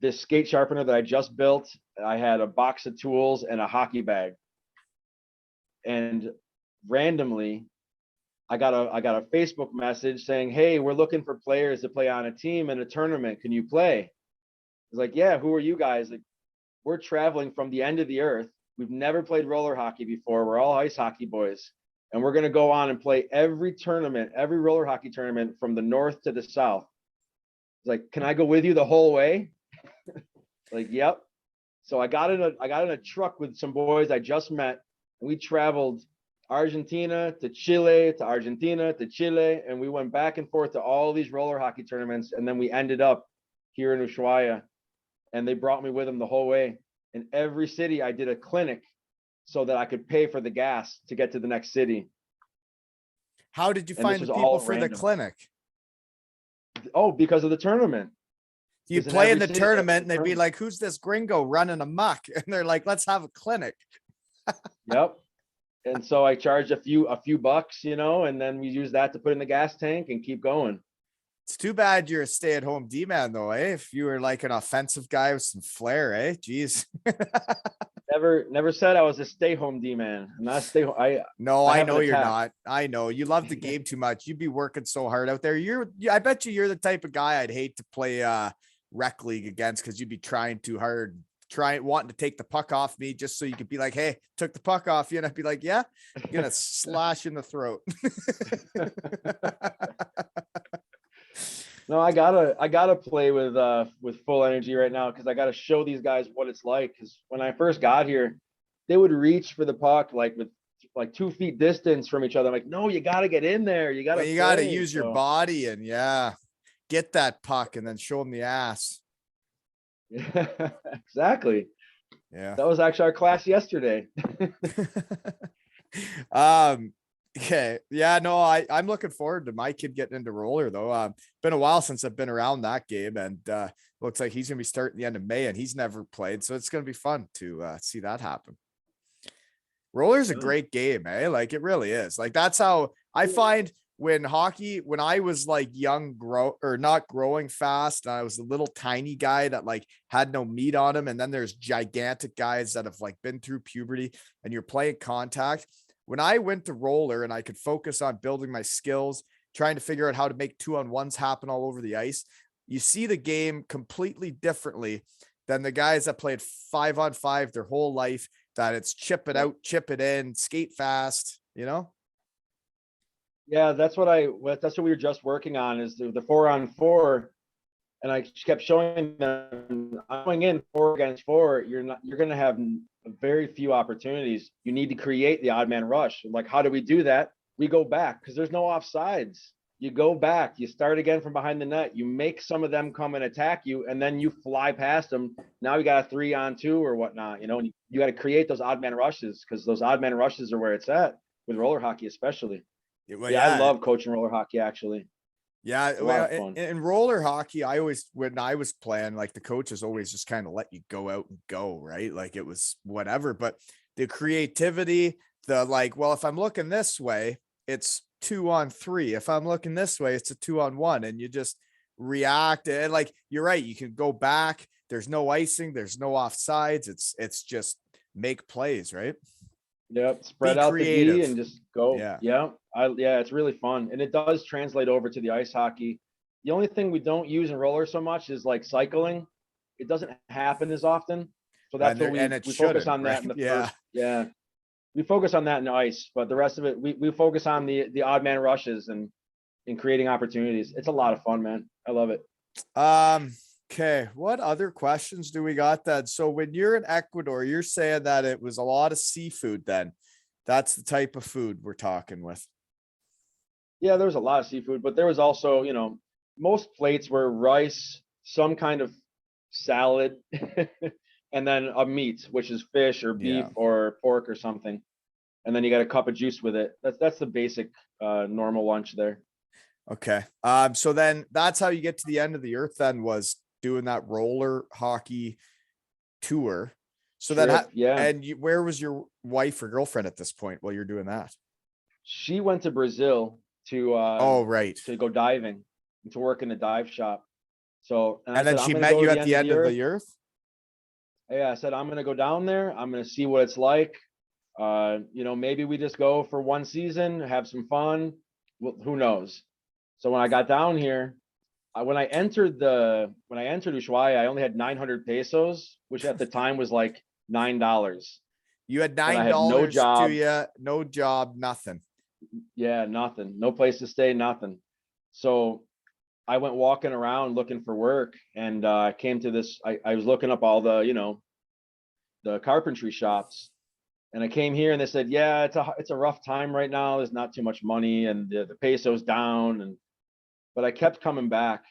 [SPEAKER 2] this skate sharpener that I just built. I had a box of tools and a hockey bag. And randomly, I got a Facebook message saying, "Hey, we're looking for players to play on a team in a tournament. Can you play?" I was like, "Yeah, who are you guys?" Like, we're traveling from the end of the earth. We've never played roller hockey before. We're all ice hockey boys. And we're going to go on and play every roller hockey tournament from the north to the south. It's like, "Can I go with you the whole way?" Like, yep. So I got in a truck with some boys I just met, and we traveled Argentina to Chile, to Argentina to Chile, and we went back and forth to all these roller hockey tournaments, and then we ended up here in Ushuaia, and they brought me with them the whole way. In every city, I did a clinic so that I could pay for the gas to get to the next city.
[SPEAKER 1] How did you find the people for the clinic?
[SPEAKER 2] Oh, because of the tournament.
[SPEAKER 1] You play in the tournament and they'd be like, "Who's this gringo running amok?" And they're like, "Let's have a clinic."
[SPEAKER 2] Yep. And so I charge a few bucks, and then we use that to put in the gas tank and keep going.
[SPEAKER 1] It's too bad you're a stay-at-home D-man though, eh? If you were like an offensive guy with some flair, eh? Jeez.
[SPEAKER 2] Never said I was a stay-home D-man. I'm not a stay home.
[SPEAKER 1] No,
[SPEAKER 2] I
[SPEAKER 1] I
[SPEAKER 2] have an
[SPEAKER 1] know you're
[SPEAKER 2] attack.
[SPEAKER 1] not. I know you love the game too much. You'd be working so hard out there. I bet you're the type of guy I'd hate to play rec league against because you'd be trying too hard, wanting to take the puck off me just so you could be like, hey, took the puck off you. And I'd be like, yeah, I'm gonna slash in the throat.
[SPEAKER 2] No, I gotta play with full energy right now because I gotta show these guys what it's like. Because when I first got here, they would reach for the puck like with like 2 feet distance from each other. I'm like, no, you gotta get in there. You gotta
[SPEAKER 1] Well, you gotta
[SPEAKER 2] play.
[SPEAKER 1] use your
[SPEAKER 2] So,
[SPEAKER 1] body and get that puck and then show them the ass.
[SPEAKER 2] yeah, exactly.
[SPEAKER 1] Yeah.
[SPEAKER 2] That was actually our class yesterday.
[SPEAKER 1] um okay, yeah, no, I'm looking forward to my kid getting into roller though. Been a while since I've been around that game, and looks like he's gonna be starting the end of May and he's never played, so it's gonna be fun to see that happen. Roller's a
[SPEAKER 2] Yeah.
[SPEAKER 1] great game, eh? Like it really is. Like that's how I find when I was like young, not growing fast, and I was a little tiny guy that like had no meat on him. And then there's gigantic guys that have like been through puberty and you're playing contact. When I went to roller and I could focus on building my skills, trying to figure out how to make 2-on-1s happen all over the ice, you see the game completely differently than the guys that played 5-on-5 their whole life, that it's chip it out, chip it in, skate fast,
[SPEAKER 2] Yeah, that's what we were just working on is the 4-on-4. And I kept showing them going in 4 against 4, you're going to have very few opportunities. You need to create the odd man rush. Like, how do we do that? We go back because there's no offsides. You go back, you start again from behind the net, you make some of them come and attack you, and then you fly past them. Now you got a 3-on-2 or whatnot, and you got to create those odd man rushes because those odd man rushes are where it's at with roller hockey, especially.
[SPEAKER 1] Well,
[SPEAKER 2] Yeah, I
[SPEAKER 1] yeah.
[SPEAKER 2] love coaching roller hockey, actually.
[SPEAKER 1] Yeah,
[SPEAKER 2] It's a lot
[SPEAKER 1] well,
[SPEAKER 2] of fun.
[SPEAKER 1] in roller hockey, when I was playing, like the coaches always just kind of let you go out and go, right? Like it was whatever, but the creativity, the like, well, if I'm looking this way, it's 2-on-3. If I'm looking this way, it's a 2-on-1, and you just react. And like you're right, you can go back. There's no icing, there's no offsides. It's just make plays, right?
[SPEAKER 2] Yep,
[SPEAKER 1] Be
[SPEAKER 2] spread out the D
[SPEAKER 1] creative.
[SPEAKER 2] and just go.
[SPEAKER 1] Yeah.
[SPEAKER 2] Yeah, it's really fun, and it does translate over to the ice hockey. The only thing we don't use in roller so much is like cycling. It doesn't happen as often, so that's what
[SPEAKER 1] And it
[SPEAKER 2] we focus
[SPEAKER 1] shouldn't,
[SPEAKER 2] on that
[SPEAKER 1] right?
[SPEAKER 2] in the
[SPEAKER 1] Yeah.
[SPEAKER 2] first. Yeah, we focus on that in ice, but the rest of it we focus on the odd man rushes and creating opportunities. It's a lot of fun, man. I love it.
[SPEAKER 1] Okay. What other questions do we got then? So when you're in Ecuador, you're saying that it was a lot of seafood then. That's the type of food we're talking with.
[SPEAKER 2] Yeah, there was a lot of seafood, but there was also, most plates were rice, some kind of salad, and then a meat, which is fish or beef
[SPEAKER 1] Yeah.
[SPEAKER 2] or pork or something. And then you got a cup of juice with it. That's the basic normal lunch there.
[SPEAKER 1] Okay. So then that's how you get to the end of the earth then, was doing that roller hockey tour. So then,
[SPEAKER 2] Trip, yeah.
[SPEAKER 1] and where was your wife or girlfriend at this point while you're doing that?
[SPEAKER 2] She went to Brazil
[SPEAKER 1] Oh, right.
[SPEAKER 2] to go diving and to work in the dive shop. So, and I
[SPEAKER 1] And then
[SPEAKER 2] said, I'm
[SPEAKER 1] she
[SPEAKER 2] gonna
[SPEAKER 1] met
[SPEAKER 2] go
[SPEAKER 1] you
[SPEAKER 2] to
[SPEAKER 1] at the end of the earth.
[SPEAKER 2] Yeah, I said, I'm gonna go down there. I'm gonna see what it's like. Maybe we just go for one season, have some fun. Well, who knows? So when I got down here, when I entered Ushuaia, I only had 900 pesos, which at the time was like $9.
[SPEAKER 1] You had
[SPEAKER 2] And I had no
[SPEAKER 1] $9 to
[SPEAKER 2] job.
[SPEAKER 1] you, no job, nothing.
[SPEAKER 2] Yeah, nothing, no place to stay, nothing. So I went walking around looking for work, and I came to this. I was looking up all the carpentry shops, and I came here and they said, yeah, it's a rough time right now. There's not too much money, and the peso's down. But I kept coming back.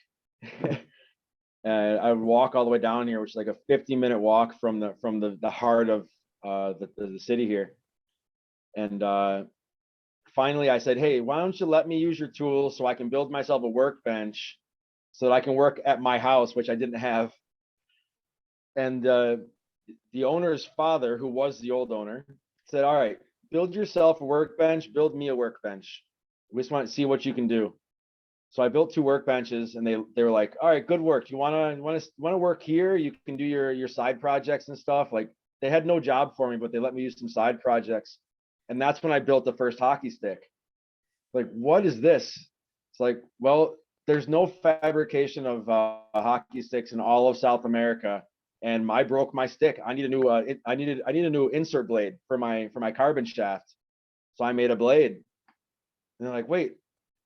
[SPEAKER 2] And I would walk all the way down here, which is like a 50-minute walk from the heart of the city here. And finally I said, hey, why don't you let me use your tools so I can build myself a workbench so that I can work at my house, which I didn't have. And the owner's father, who was the old owner, said, all right, build yourself a workbench, build me a workbench. We just want to see what you can do. So I built 2 workbenches, and they were like, all right, good work. You wanna work here? You can do your side projects and stuff. Like, they had no job for me, but they let me use some side projects. And that's when I built the first hockey stick. Like, what is this? It's like, well, there's no fabrication of hockey sticks in all of South America, and I broke my stick. I need a new I need a new insert blade for my carbon shaft. So I made a blade. And they're like, wait,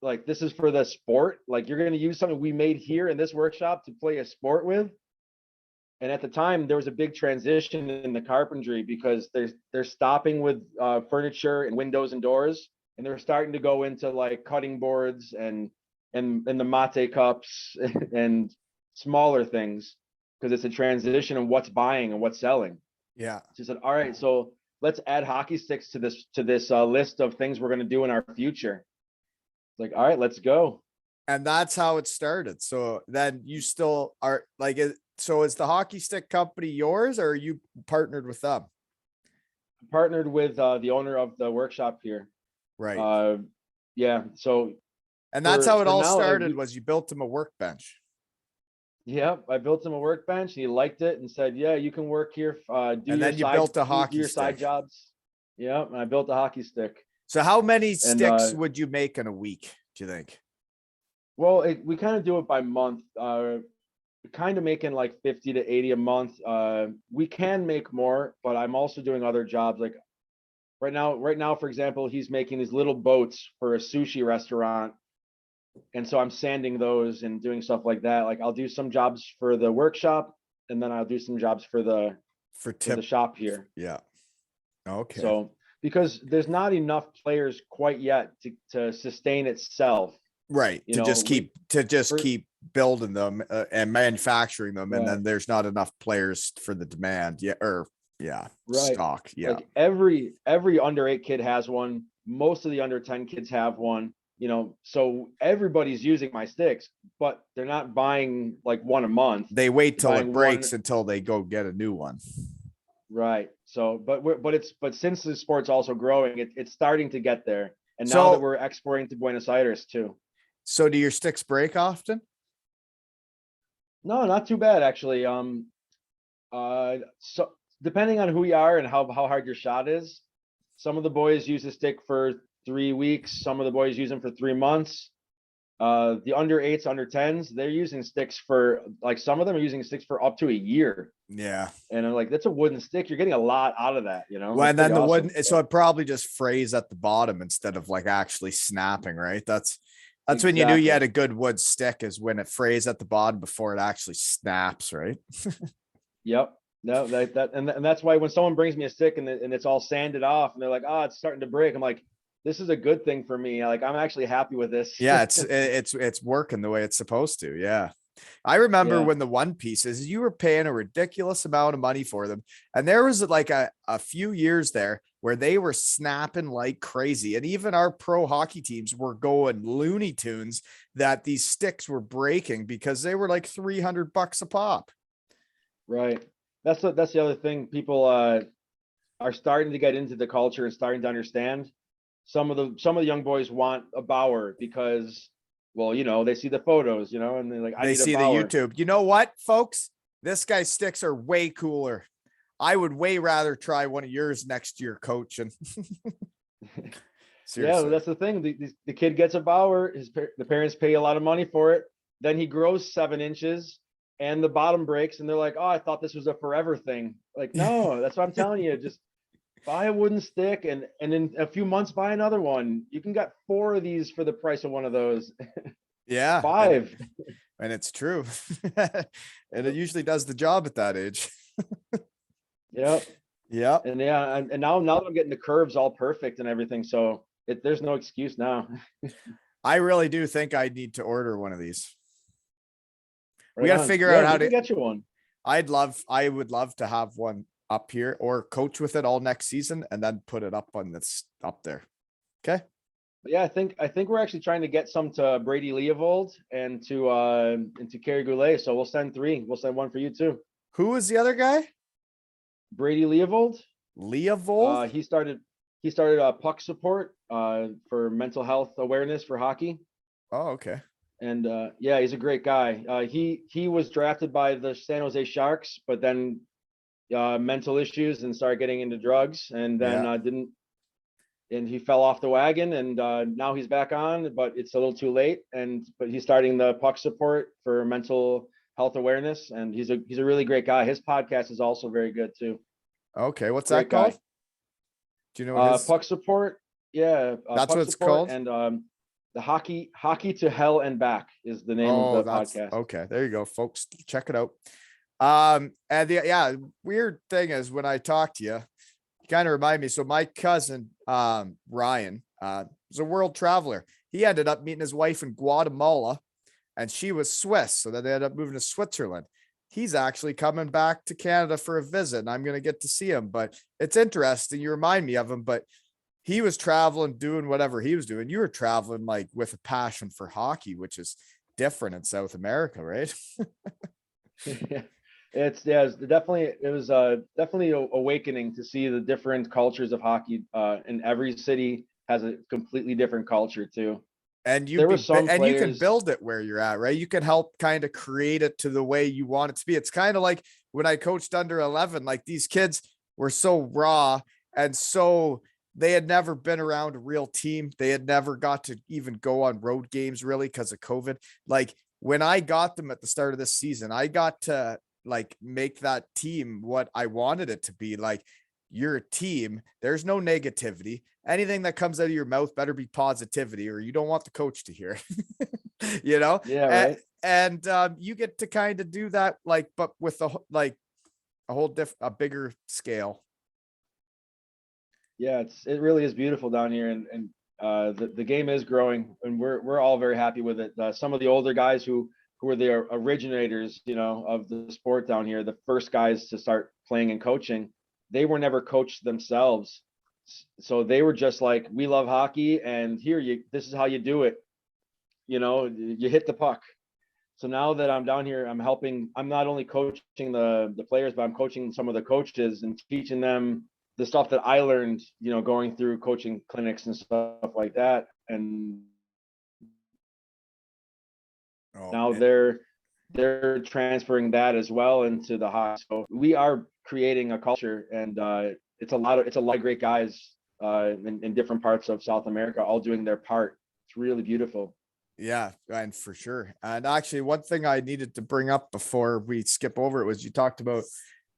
[SPEAKER 2] like, this is for the sport? Like, you're going to use something we made here in this workshop to play a sport with? And at the time, there was a big transition in the carpentry, because they're stopping with furniture and windows and doors, and they're starting to go into like cutting boards and the mate cups and smaller things, because it's a transition of what's buying and what's selling.
[SPEAKER 1] Yeah.
[SPEAKER 2] She said, all right, so let's add hockey sticks to this list of things we're going to do in our future. Like, all right, let's go.
[SPEAKER 1] And that's how it started. So then you still are like, so is the hockey stick company yours, or are you partnered with them?
[SPEAKER 2] I partnered with the owner of the workshop here.
[SPEAKER 1] Right.
[SPEAKER 2] Yeah. So,
[SPEAKER 1] And that's how it all
[SPEAKER 2] now,
[SPEAKER 1] started, was you built him a workbench.
[SPEAKER 2] yeah, I built him a workbench. He liked it and said, yeah, you can work here. Do
[SPEAKER 1] And
[SPEAKER 2] your
[SPEAKER 1] then you
[SPEAKER 2] side,
[SPEAKER 1] built a
[SPEAKER 2] do
[SPEAKER 1] hockey
[SPEAKER 2] your side
[SPEAKER 1] stick.
[SPEAKER 2] jobs. Yeah. And I built a hockey stick.
[SPEAKER 1] So how many
[SPEAKER 2] And
[SPEAKER 1] sticks would you make in a week, do you think?
[SPEAKER 2] well, we kind of do it by month. Kind of making like 50 to 80 a month. We can make more, but I'm also doing other jobs. Like, right now, for example, he's making these little boats for a sushi restaurant. And so I'm sanding those and doing stuff like that. Like, I'll do some jobs for the workshop, and then I'll do some jobs for the shop here.
[SPEAKER 1] Yeah. Okay.
[SPEAKER 2] So, because there's not enough players quite yet to sustain itself.
[SPEAKER 1] Right.
[SPEAKER 2] You
[SPEAKER 1] To
[SPEAKER 2] know,
[SPEAKER 1] just keep building them and manufacturing them. And
[SPEAKER 2] Right.
[SPEAKER 1] then there's not enough players for the demand. Yeah. Or yeah.
[SPEAKER 2] Right.
[SPEAKER 1] Stock. Yeah.
[SPEAKER 2] Like, every under 8 kid has one. Most of the under 10 kids have one. You know, so everybody's using my sticks, but they're not buying like one a month.
[SPEAKER 1] They wait till
[SPEAKER 2] buying
[SPEAKER 1] it breaks
[SPEAKER 2] one-
[SPEAKER 1] until they go get a new one.
[SPEAKER 2] Right. So, but since the sport's also growing, it's starting to get there. And now that
[SPEAKER 1] So,
[SPEAKER 2] we're exporting to Buenos Aires too.
[SPEAKER 1] so do your sticks break often?
[SPEAKER 2] No, not too bad actually. So depending on who you are and how hard your shot is, some of the boys use a stick for 3 weeks. Some of the boys use them for 3 months. The under 8s, under 10s, they're using sticks for, like, some of them are using sticks for up to a year.
[SPEAKER 1] Yeah.
[SPEAKER 2] And I'm like, that's a wooden stick. You're getting a lot out of that, you know?
[SPEAKER 1] Well, and
[SPEAKER 2] That's
[SPEAKER 1] then the
[SPEAKER 2] pretty
[SPEAKER 1] wooden,
[SPEAKER 2] awesome.
[SPEAKER 1] so it probably just frays at the bottom instead of like actually snapping, right? That's when you knew you had a good wood stick, is when it frays at the bottom before it actually snaps, right?
[SPEAKER 2] Yep. No, and that's why when someone brings me a stick and it's all sanded off and they're like, oh, it's starting to break, I'm like, this is a good thing for me. Like, I'm actually happy with this.
[SPEAKER 1] Yeah, it's working the way it's supposed to. Yeah. I remember
[SPEAKER 2] Yeah.
[SPEAKER 1] when the one pieces, you were paying a ridiculous amount of money for them. And there was like a few years there where they were snapping like crazy. And even our pro hockey teams were going Looney Tunes that these sticks were breaking, because they were like $300 a pop.
[SPEAKER 2] Right. That's the other thing. People are starting to get into the culture and starting to understand. Some of the young boys want a Bauer because, well, you know, they see the photos, you know, and they're like, I
[SPEAKER 1] They
[SPEAKER 2] need a
[SPEAKER 1] see the
[SPEAKER 2] Bauer.
[SPEAKER 1] YouTube. You know what, folks? This guy's sticks are way cooler. I would way rather try one of yours next year, coach. And
[SPEAKER 2] Yeah,
[SPEAKER 1] seriously.
[SPEAKER 2] that's the thing. The kid gets a Bauer. The parents pay a lot of money for it. Then he grows 7 inches and the bottom breaks, and they're like, oh, I thought this was a forever thing. Like, no, that's what I'm telling you. Just buy a wooden stick, and in a few months buy another one. You can get 4 of these for the price of one of those.
[SPEAKER 1] Yeah.
[SPEAKER 2] 5.
[SPEAKER 1] And it's true. And it usually does the job at that age.
[SPEAKER 2] Yep.
[SPEAKER 1] Yeah.
[SPEAKER 2] And yeah, and now that I'm getting the curves all perfect and everything, so there's no excuse now.
[SPEAKER 1] I really do think I need to order one of these. We
[SPEAKER 2] Right
[SPEAKER 1] got to
[SPEAKER 2] on.
[SPEAKER 1] figure
[SPEAKER 2] Yeah,
[SPEAKER 1] out how
[SPEAKER 2] we can
[SPEAKER 1] to
[SPEAKER 2] get you one.
[SPEAKER 1] I would love to have one up here, or coach with it all next season and then put it up on this up there. Okay.
[SPEAKER 2] But yeah, I think we're actually trying to get some to Brady Leovold and to Kerry Goulet. So we'll send 3. We'll send 1 for you too.
[SPEAKER 1] Who is the other guy?
[SPEAKER 2] Brady Leovold.
[SPEAKER 1] Leovold?
[SPEAKER 2] He started puck support for mental health awareness for hockey.
[SPEAKER 1] Oh, okay.
[SPEAKER 2] And yeah, he's a great guy. He was drafted by the San Jose Sharks, but then mental issues and started getting into drugs, and then
[SPEAKER 1] Yeah.
[SPEAKER 2] didn't. And he fell off the wagon, and now he's back on, but it's a little too late. But he's starting the puck support for mental health awareness, and he's a really great guy. His podcast is also very good too.
[SPEAKER 1] Okay. What's that
[SPEAKER 2] Great
[SPEAKER 1] called?
[SPEAKER 2] guy.
[SPEAKER 1] Do you know what his
[SPEAKER 2] Puck support, yeah,
[SPEAKER 1] that's
[SPEAKER 2] puck
[SPEAKER 1] what it's
[SPEAKER 2] support,
[SPEAKER 1] called?
[SPEAKER 2] and the hockey to hell and back is the name of
[SPEAKER 1] Oh,
[SPEAKER 2] the
[SPEAKER 1] that's
[SPEAKER 2] podcast.
[SPEAKER 1] okay. There you go, folks. Check it out. And the weird thing is when I talk to you, you kind of remind me. So my cousin, Ryan, was a world traveler. He ended up meeting his wife in Guatemala, and she was Swiss. So then they ended up moving to Switzerland. He's actually coming back to Canada for a visit, and I'm going to get to see him. But it's interesting. You remind me of him, but he was traveling, doing whatever he was doing. You were traveling like with a passion for hockey, which is different in South America, right?
[SPEAKER 2] It's definitely awakening to see the different cultures of hockey. And every city has a completely different culture too.
[SPEAKER 1] And
[SPEAKER 2] There were some
[SPEAKER 1] you can
[SPEAKER 2] players.
[SPEAKER 1] build it where you're at, right? You can help kind of create it to the way you want it to be. It's kind of like when I coached under 11, like these kids were so raw and so they had never been around a real team. They had never got to even go on road games really because of COVID. Like when I got them at the start of this season, I got to like make that team what I wanted it to be. Like you're a team. There's no negativity. Anything that comes out of your mouth better be positivity, or you don't want the coach to hear. You know,
[SPEAKER 2] Yeah, right.
[SPEAKER 1] and you get to kind of do that, like, but with like a whole a bigger scale.
[SPEAKER 2] Yeah, it really is beautiful down here, and the game is growing, and we're all very happy with it. Some of the older guys who were the originators, of the sport down here, the first guys to start playing and coaching, they were never coached themselves, so they were just like, we love hockey, and this is how you do it. You hit the puck. So now that I'm down here, I'm not only coaching the players, but I'm coaching some of the coaches and teaching them the stuff that I learned, going through coaching clinics and stuff like that. And
[SPEAKER 1] Oh,
[SPEAKER 2] now they're transferring that as well into the hockey. So we are creating a culture, and it's a lot of great guys in different parts of South America, all doing their part. It's really beautiful.
[SPEAKER 1] yeah, and for sure. And actually, one thing I needed to bring up before we skip over it was you talked about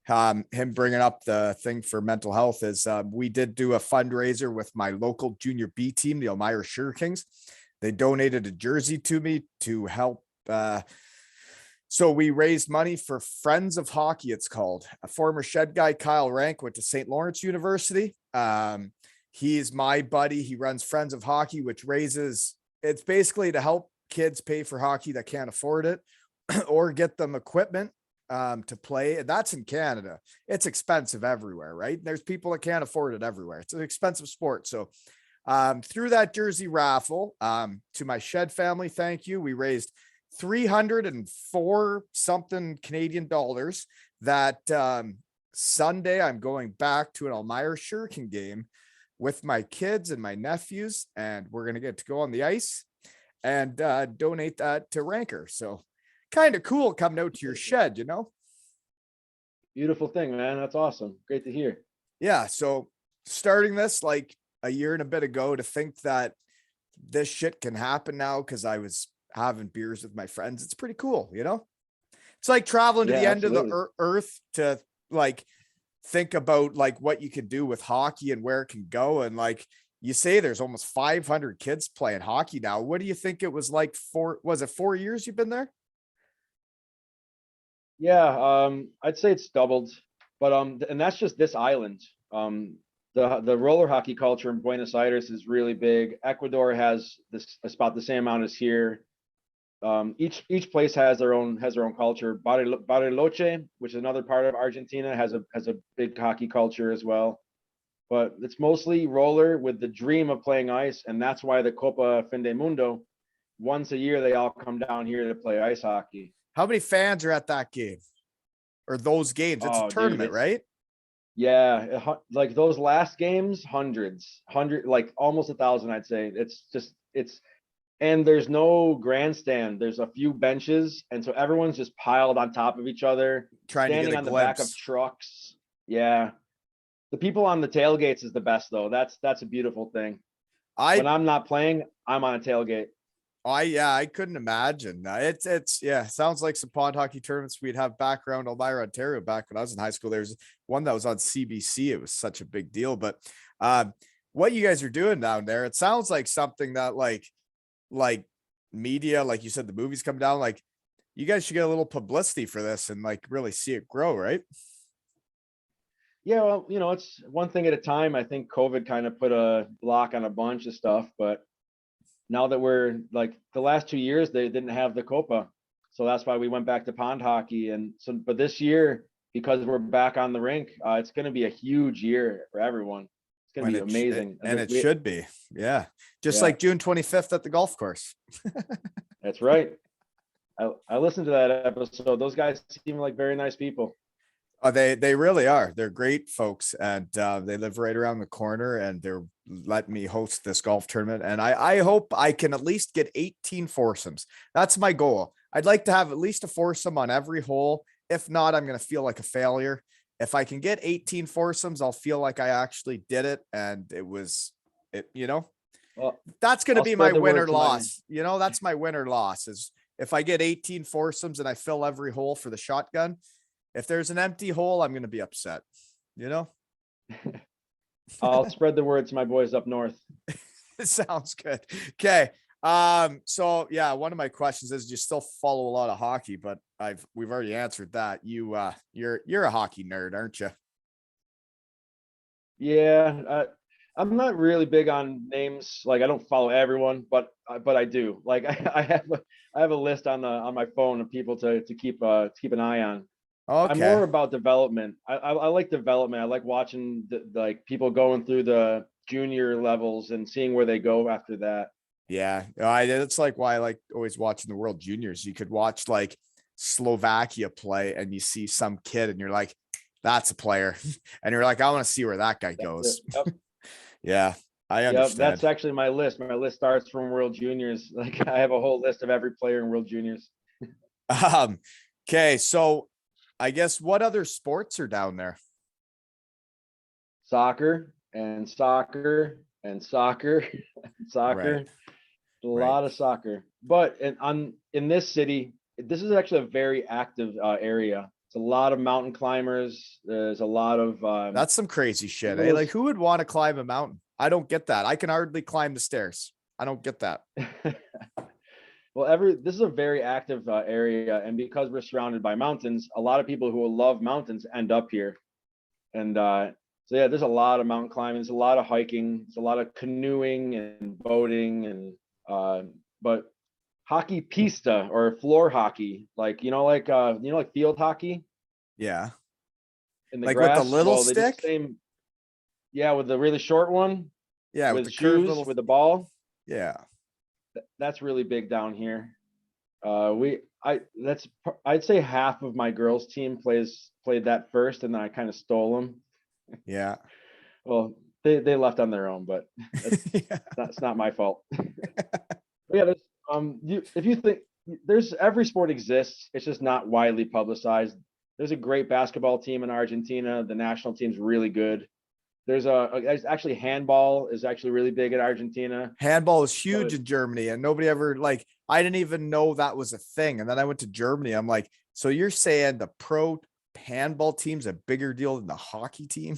[SPEAKER 1] him bringing up the thing for mental health is we did do a fundraiser with my local junior B team, the Elmira Sugar Kings. They donated a jersey to me to help. So we raised money for Friends of Hockey, it's called. A former shed guy, Kyle Rank, went to St. Lawrence University. He's my buddy. He runs Friends of Hockey, which it's basically to help kids pay for hockey that can't afford it or get them equipment to play. That's in Canada. It's expensive everywhere, right? There's people that can't afford it everywhere. It's an expensive sport. So through that jersey raffle, to my shed family, thank you. We raised 304 something Canadian dollars that Sunday I'm going back to an Elmira Shuriken game with my kids and my nephews, and we're going to get to go on the ice and donate that to Ranker. So kind of cool coming out to your shed,
[SPEAKER 2] Beautiful thing, man. That's awesome. Great to hear.
[SPEAKER 1] Yeah. So starting this like a year and a bit ago, to think that this shit can happen now because I was having beers with my friends, it's pretty cool, It's like traveling to
[SPEAKER 2] Yeah,
[SPEAKER 1] the end of
[SPEAKER 2] absolutely.
[SPEAKER 1] the earth to like think about like what you could do with hockey and where it can go. And like you say, there's almost 500 kids playing hockey now. What do you think it was like was it 4 years you've been there?
[SPEAKER 2] Yeah, I'd say it's doubled, but and that's just this island. The roller hockey culture in Buenos Aires is really big. Ecuador has about the same amount as here. Each place has their own culture. Bariloche, which is another part of Argentina, has a big hockey culture as well. But it's mostly roller with the dream of playing ice, and that's why the Copa Fin de Mundo, once a year, they all come down here to play ice hockey.
[SPEAKER 1] How many fans are at that game or those games? It's a
[SPEAKER 2] Oh, dude,
[SPEAKER 1] tournament, right?
[SPEAKER 2] Yeah, like those last games, like almost 1,000, I'd say. And there's no grandstand. There's a few benches, and so everyone's just piled on top of each other,
[SPEAKER 1] Trying to get
[SPEAKER 2] standing
[SPEAKER 1] a
[SPEAKER 2] on the back of
[SPEAKER 1] glimpse.
[SPEAKER 2] trucks. Yeah, the people on the tailgates is the best though. That's a beautiful thing.
[SPEAKER 1] I
[SPEAKER 2] When I'm not playing, I'm on a tailgate.
[SPEAKER 1] yeah, I couldn't imagine. It's yeah, sounds like some pond hockey tournaments we'd have back around Elmira, Ontario back when I was in high school. There's one that was on CBC. It was such a big deal. But um, what you guys are doing down there, it sounds like something that like media, like you said, the movies come down. Like you guys should get a little publicity for this and like really see it grow, right?
[SPEAKER 2] Yeah, well, it's one thing at a time. I think COVID kind of put a block on a bunch of stuff, but now that we're like the last 2 years, they didn't have the Copa. So that's why we went back to pond hockey. And so, but this year, because we're back on the rink, it's going to be a huge year for everyone. It's going to
[SPEAKER 1] When
[SPEAKER 2] be amazing.
[SPEAKER 1] and it should be, yeah, just
[SPEAKER 2] Yeah,
[SPEAKER 1] like June 25th at the golf course.
[SPEAKER 2] that's right. I listened to that episode. Those guys seem like very nice people.
[SPEAKER 1] Oh, they really are. They're great folks, and they live right around the corner. And they're letting me host this golf tournament. And I hope I can at least get 18 foursomes. That's my goal. I'd like to have at least a foursome on every hole. If not, I'm going to feel like a failure. If I can get 18 foursomes, I'll feel like I actually did it, and it was it.
[SPEAKER 2] Well,
[SPEAKER 1] That's going to
[SPEAKER 2] I'll
[SPEAKER 1] be my
[SPEAKER 2] spread the
[SPEAKER 1] win
[SPEAKER 2] word
[SPEAKER 1] or
[SPEAKER 2] to my
[SPEAKER 1] loss. That's my win or loss is if I get 18 foursomes and I fill every hole for the shotgun. If there's an empty hole, I'm going to be upset.
[SPEAKER 2] I'll spread the word to my boys up north.
[SPEAKER 1] It sounds good. Okay. So yeah, one of my questions is, do you still follow a lot of hockey? But we've already answered that. You're a hockey nerd, aren't you?
[SPEAKER 2] Yeah, I'm not really big on names. Like I don't follow everyone, but I do. Like I have a list on my phone of people to keep an eye on. I'm
[SPEAKER 1] Okay.
[SPEAKER 2] more about development. I like development. I like watching like people going through the junior levels and seeing where they go after that.
[SPEAKER 1] Yeah. It's like why I like always watching the World Juniors. You could watch like Slovakia play and you see some kid and you're like, that's a player. And you're like, I want to see where that guy goes.
[SPEAKER 2] Yep.
[SPEAKER 1] Yeah, I
[SPEAKER 2] Yep, that's
[SPEAKER 1] understand.
[SPEAKER 2] actually my list. My list starts from World Juniors. Like I have a whole list of every player in World Juniors.
[SPEAKER 1] Okay, so I guess what other sports are down there?
[SPEAKER 2] Soccer and soccer and soccer and
[SPEAKER 1] Right,
[SPEAKER 2] soccer. A
[SPEAKER 1] right.
[SPEAKER 2] lot of soccer. But in this city, this is actually a very active area. It's a lot of mountain climbers. There's a lot of
[SPEAKER 1] That's some crazy shit, eh?
[SPEAKER 2] little.
[SPEAKER 1] Like who would want to climb a mountain? I don't get that. I can hardly climb the stairs. I don't get that.
[SPEAKER 2] Well, this is a very active area, and because we're surrounded by mountains, a lot of people who love mountains end up here. And so yeah, there's a lot of mountain climbing, there's a lot of hiking, there's a lot of canoeing and boating, and but hockey pista or floor hockey, like like field hockey
[SPEAKER 1] Yeah.
[SPEAKER 2] in the
[SPEAKER 1] Like with the
[SPEAKER 2] grass.
[SPEAKER 1] little
[SPEAKER 2] Well, they do the
[SPEAKER 1] stick?
[SPEAKER 2] same. Yeah, with the really short one,
[SPEAKER 1] Yeah, with
[SPEAKER 2] with
[SPEAKER 1] the curved
[SPEAKER 2] shoes,
[SPEAKER 1] little
[SPEAKER 2] with the ball.
[SPEAKER 1] yeah.
[SPEAKER 2] That's really big down here. We I that's I'd say half of my girls team played that first, and then I kind of stole them.
[SPEAKER 1] Yeah.
[SPEAKER 2] Well, they left on their own, but
[SPEAKER 1] Yeah.
[SPEAKER 2] that's not my fault. But yeah, if you think there's every sport exists, it's just not widely publicized. There's a great basketball team in Argentina. The national team's really good. There's actually handball is actually really big in Argentina.
[SPEAKER 1] Handball is huge
[SPEAKER 2] But
[SPEAKER 1] in Germany and nobody ever like I didn't even know that was a thing. And then I went to Germany. I'm like, so you're saying the pro handball team's a bigger deal than the hockey team?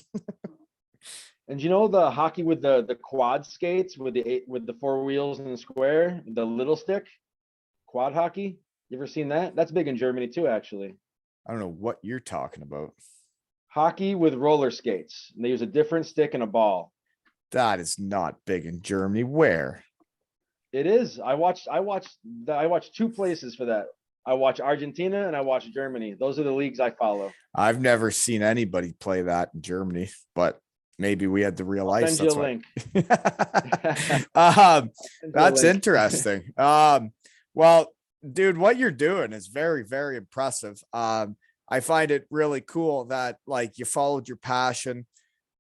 [SPEAKER 2] and the hockey with the quad skates with the four wheels and the square, the little stick, quad hockey. You ever seen that? That's big in Germany too, actually.
[SPEAKER 1] I don't know what you're talking about.
[SPEAKER 2] Hockey with roller skates. And they use a different stick and a ball.
[SPEAKER 1] That is not big in Germany. Where?
[SPEAKER 2] It is. I watched two places for that. I watch Argentina and I watch Germany. Those are the leagues I follow.
[SPEAKER 1] I've never seen anybody play that in Germany, but maybe we had the real
[SPEAKER 2] I'll
[SPEAKER 1] ice.
[SPEAKER 2] send you
[SPEAKER 1] That's
[SPEAKER 2] a
[SPEAKER 1] why.
[SPEAKER 2] link. Send you a
[SPEAKER 1] That's
[SPEAKER 2] link.
[SPEAKER 1] interesting. Well, dude, what you're doing is very, very impressive. I find it really cool that like you followed your passion.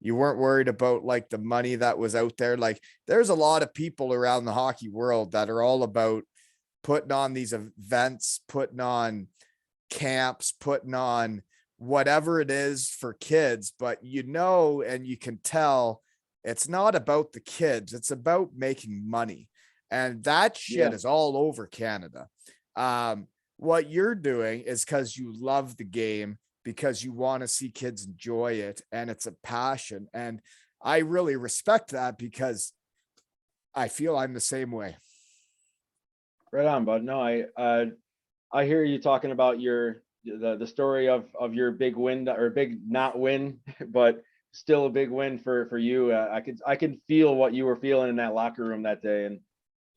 [SPEAKER 1] You weren't worried about like the money that was out there. Like there's a lot of people around the hockey world that are all about putting on these events, putting on camps, putting on whatever it is for kids, but and you can tell it's not about the kids, it's about making money. And that shit
[SPEAKER 2] Yeah.
[SPEAKER 1] is all over Canada. What you're doing is because you love the game, because you want to see kids enjoy it, and it's a passion. And I really respect that because I feel I'm the same way.
[SPEAKER 2] Right on, bud. No, I hear you talking about the story of your big win or big not win, but still a big win for you. I could feel what you were feeling in that locker room that day, and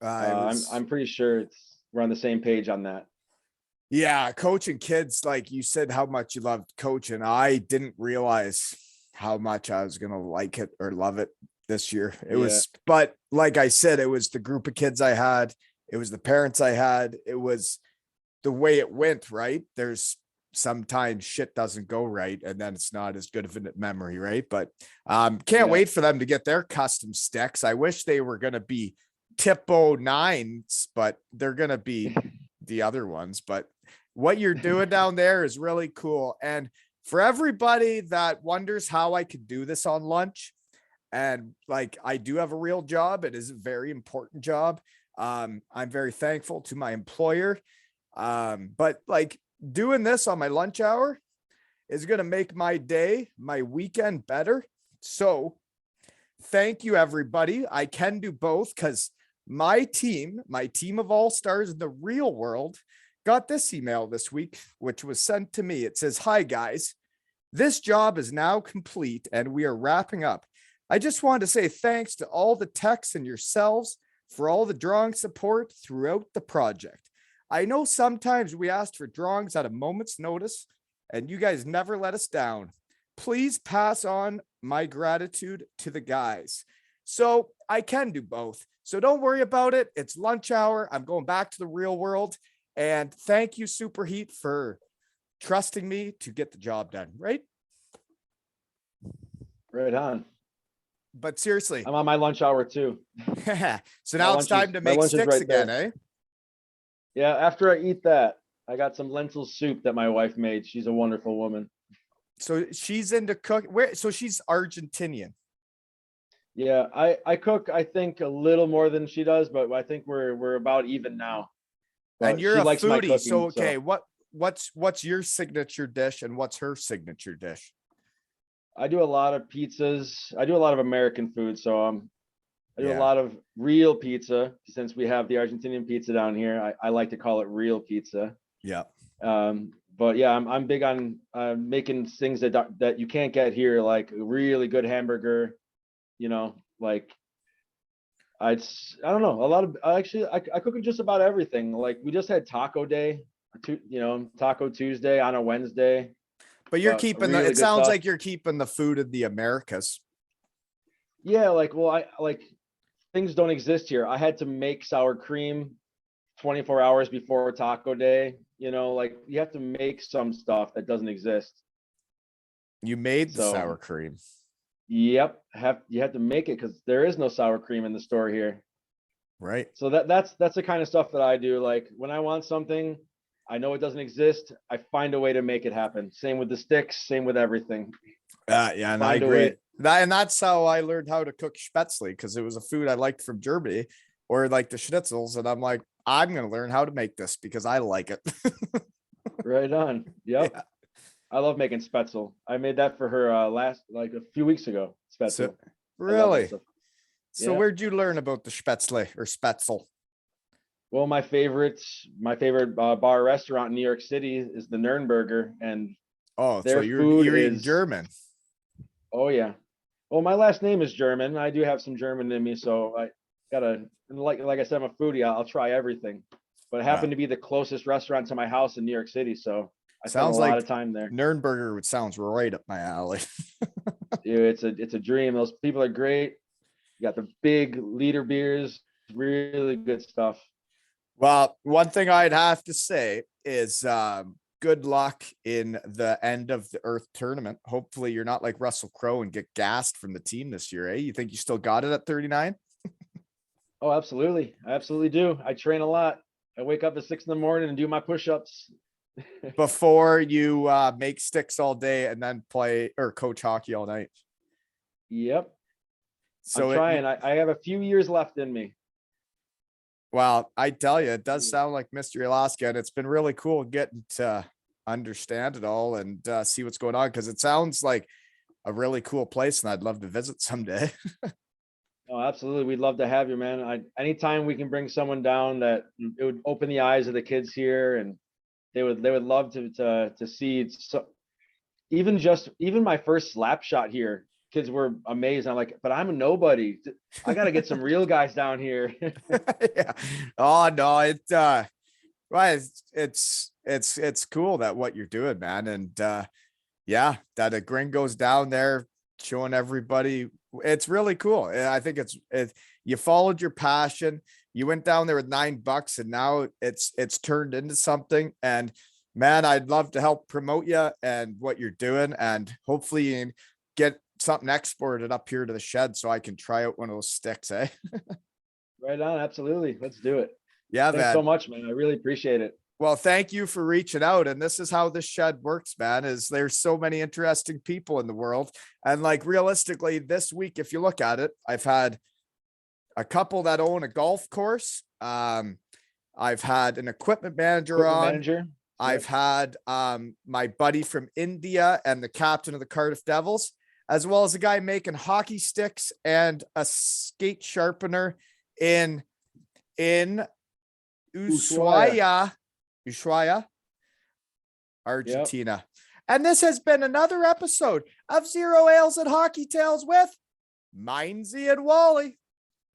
[SPEAKER 2] I'm pretty sure we're on the same page on that.
[SPEAKER 1] Yeah, coaching kids, like you said, how much you loved coaching. I didn't realize how much I was gonna like it or love it this year. But like I said, it was the group of kids I had, it was the parents I had, it was the way it went, right? There's sometimes shit doesn't go right, and then it's not as good of a memory, right? But can't wait for them to get their custom sticks. I wish they were gonna be Tiponines, but they're gonna be the other ones. But what you're doing down there is really cool. And for everybody that wonders how I could do this on lunch, and like I do have a real job, it is a very important job. I'm very thankful to my employer. But like doing this on my lunch hour is going to make my day, my weekend better. So thank you, everybody. I can do both because my team of all-stars in the real world, got this email this week, which was sent to me. It says, "Hi guys, this job is now complete and we are wrapping up. I just wanted to say thanks to all the techs and yourselves for all the drawing support throughout the project. I know sometimes we asked for drawings at a moment's notice and you guys never let us down. Please pass on my gratitude to the guys." So I can do both. So don't worry about it. It's lunch hour. I'm going back to the real world. And thank you, Superheat, for trusting me to get the job done, right?
[SPEAKER 2] Right on.
[SPEAKER 1] But seriously.
[SPEAKER 2] I'm on my lunch hour too.
[SPEAKER 1] So now it's time to make sticks again, eh?
[SPEAKER 2] Yeah, after I eat that, I got some lentil soup that my wife made. She's a wonderful woman.
[SPEAKER 1] So she's into cooking. So she's Argentinian.
[SPEAKER 2] Yeah, I cook, I think, a little more than she does, but I think we're about even now. But
[SPEAKER 1] and you're
[SPEAKER 2] she
[SPEAKER 1] a
[SPEAKER 2] likes my
[SPEAKER 1] foodie.
[SPEAKER 2] cooking,
[SPEAKER 1] So okay, what's your signature dish and what's her signature dish?
[SPEAKER 2] I do a lot of pizzas. I do a lot of American food. So I do a lot of real pizza since we have the Argentinian pizza down here. I like to call it real pizza.
[SPEAKER 1] Yeah.
[SPEAKER 2] But yeah, I'm big on making things that you can't get here, like a really good hamburger, like I don't know, a lot of I cook in just about everything. Like we just had taco day, Taco Tuesday on a Wednesday.
[SPEAKER 1] But you're keeping it sounds like you're keeping the food of the Americas.
[SPEAKER 2] Yeah, like things don't exist here. I had to make sour cream 24 hours before taco day. Like you have to make some stuff that doesn't exist.
[SPEAKER 1] You made the sour cream.
[SPEAKER 2] Yep. You have to make it because there is no sour cream in the store here.
[SPEAKER 1] Right.
[SPEAKER 2] So that's the kind of stuff that I do. Like when I want something, I know it doesn't exist, I find a way to make it happen. Same with the sticks, same with everything.
[SPEAKER 1] Yeah, and I agree. That's how I learned how to cook Spätzle, because it was a food I liked from Germany, or like the schnitzels, and I'm like, I'm gonna learn how to make this because I like it.
[SPEAKER 2] Right on. Yep. Yeah. I love making Spätzle. I made that for her a few weeks ago. Spätzle.
[SPEAKER 1] So, really? So where'd you learn about the Spätzle or Spätzle?
[SPEAKER 2] Well, my favorite bar restaurant in New York City is the Nürnberger, and
[SPEAKER 1] so you're eating German.
[SPEAKER 2] Oh yeah. Well, my last name is German. I do have some German in me, so I gotta, like I said, I'm a foodie. I'll try everything. But it happened to be the closest restaurant to my house in New York City, so I spent a lot of time there.
[SPEAKER 1] Nürnberger sounds right up my alley.
[SPEAKER 2] Dude, it's a dream. Those people are great. You got the big liter beers, really good stuff.
[SPEAKER 1] Well, one thing I'd have to say is good luck in the end of the Earth tournament. Hopefully you're not like Russell Crowe and get gassed from the team this year, eh? You think you still got it at 39?
[SPEAKER 2] Oh, absolutely. I absolutely do. I train a lot. I wake up at 6 in the morning and do my push-ups.
[SPEAKER 1] Before you make sticks all day and then play or coach hockey all night.
[SPEAKER 2] Yep.
[SPEAKER 1] So
[SPEAKER 2] I'm trying. I have a few years left in me.
[SPEAKER 1] well, I tell you, it does sound like Mystery Alaska, and it's been really cool getting to understand it all and see what's going on, because it sounds like a really cool place, and I'd love to visit someday.
[SPEAKER 2] Oh, absolutely. We'd love to have you, man. Anytime we can bring someone down that it would open the eyes of the kids here, and they would love to see it. So even my first slap shot here, kids were amazed. I'm like, but I'm a nobody. I got to get some real guys down here.
[SPEAKER 1] Yeah. Oh no, well, it's cool that what you're doing, man. And yeah, that a gringo's down there showing everybody. It's really cool. And I think you followed your passion. You went down there with $9 and now it's turned into something. And man, I'd love to help promote you and what you're doing. And hopefully you can get something exported up here to the shed so I can try out one of those sticks, eh?
[SPEAKER 2] Right on. Absolutely. Let's do it.
[SPEAKER 1] Yeah,
[SPEAKER 2] Thanks
[SPEAKER 1] man.
[SPEAKER 2] so much, man. I really appreciate it.
[SPEAKER 1] Well, thank you for reaching out. And this is how this shed works, man, is there's so many interesting people in the world. And like realistically, this week, if you look at it, I've had a couple that own a golf course. I've had an equipment manager on. I've had my buddy from India and the captain of the Cardiff Devils, as well as a guy making hockey sticks and a skate sharpener in Ushuaia, Argentina. Yep. And this has been another episode of Zero Ales and Hockey Tales with Meinzer and Wally.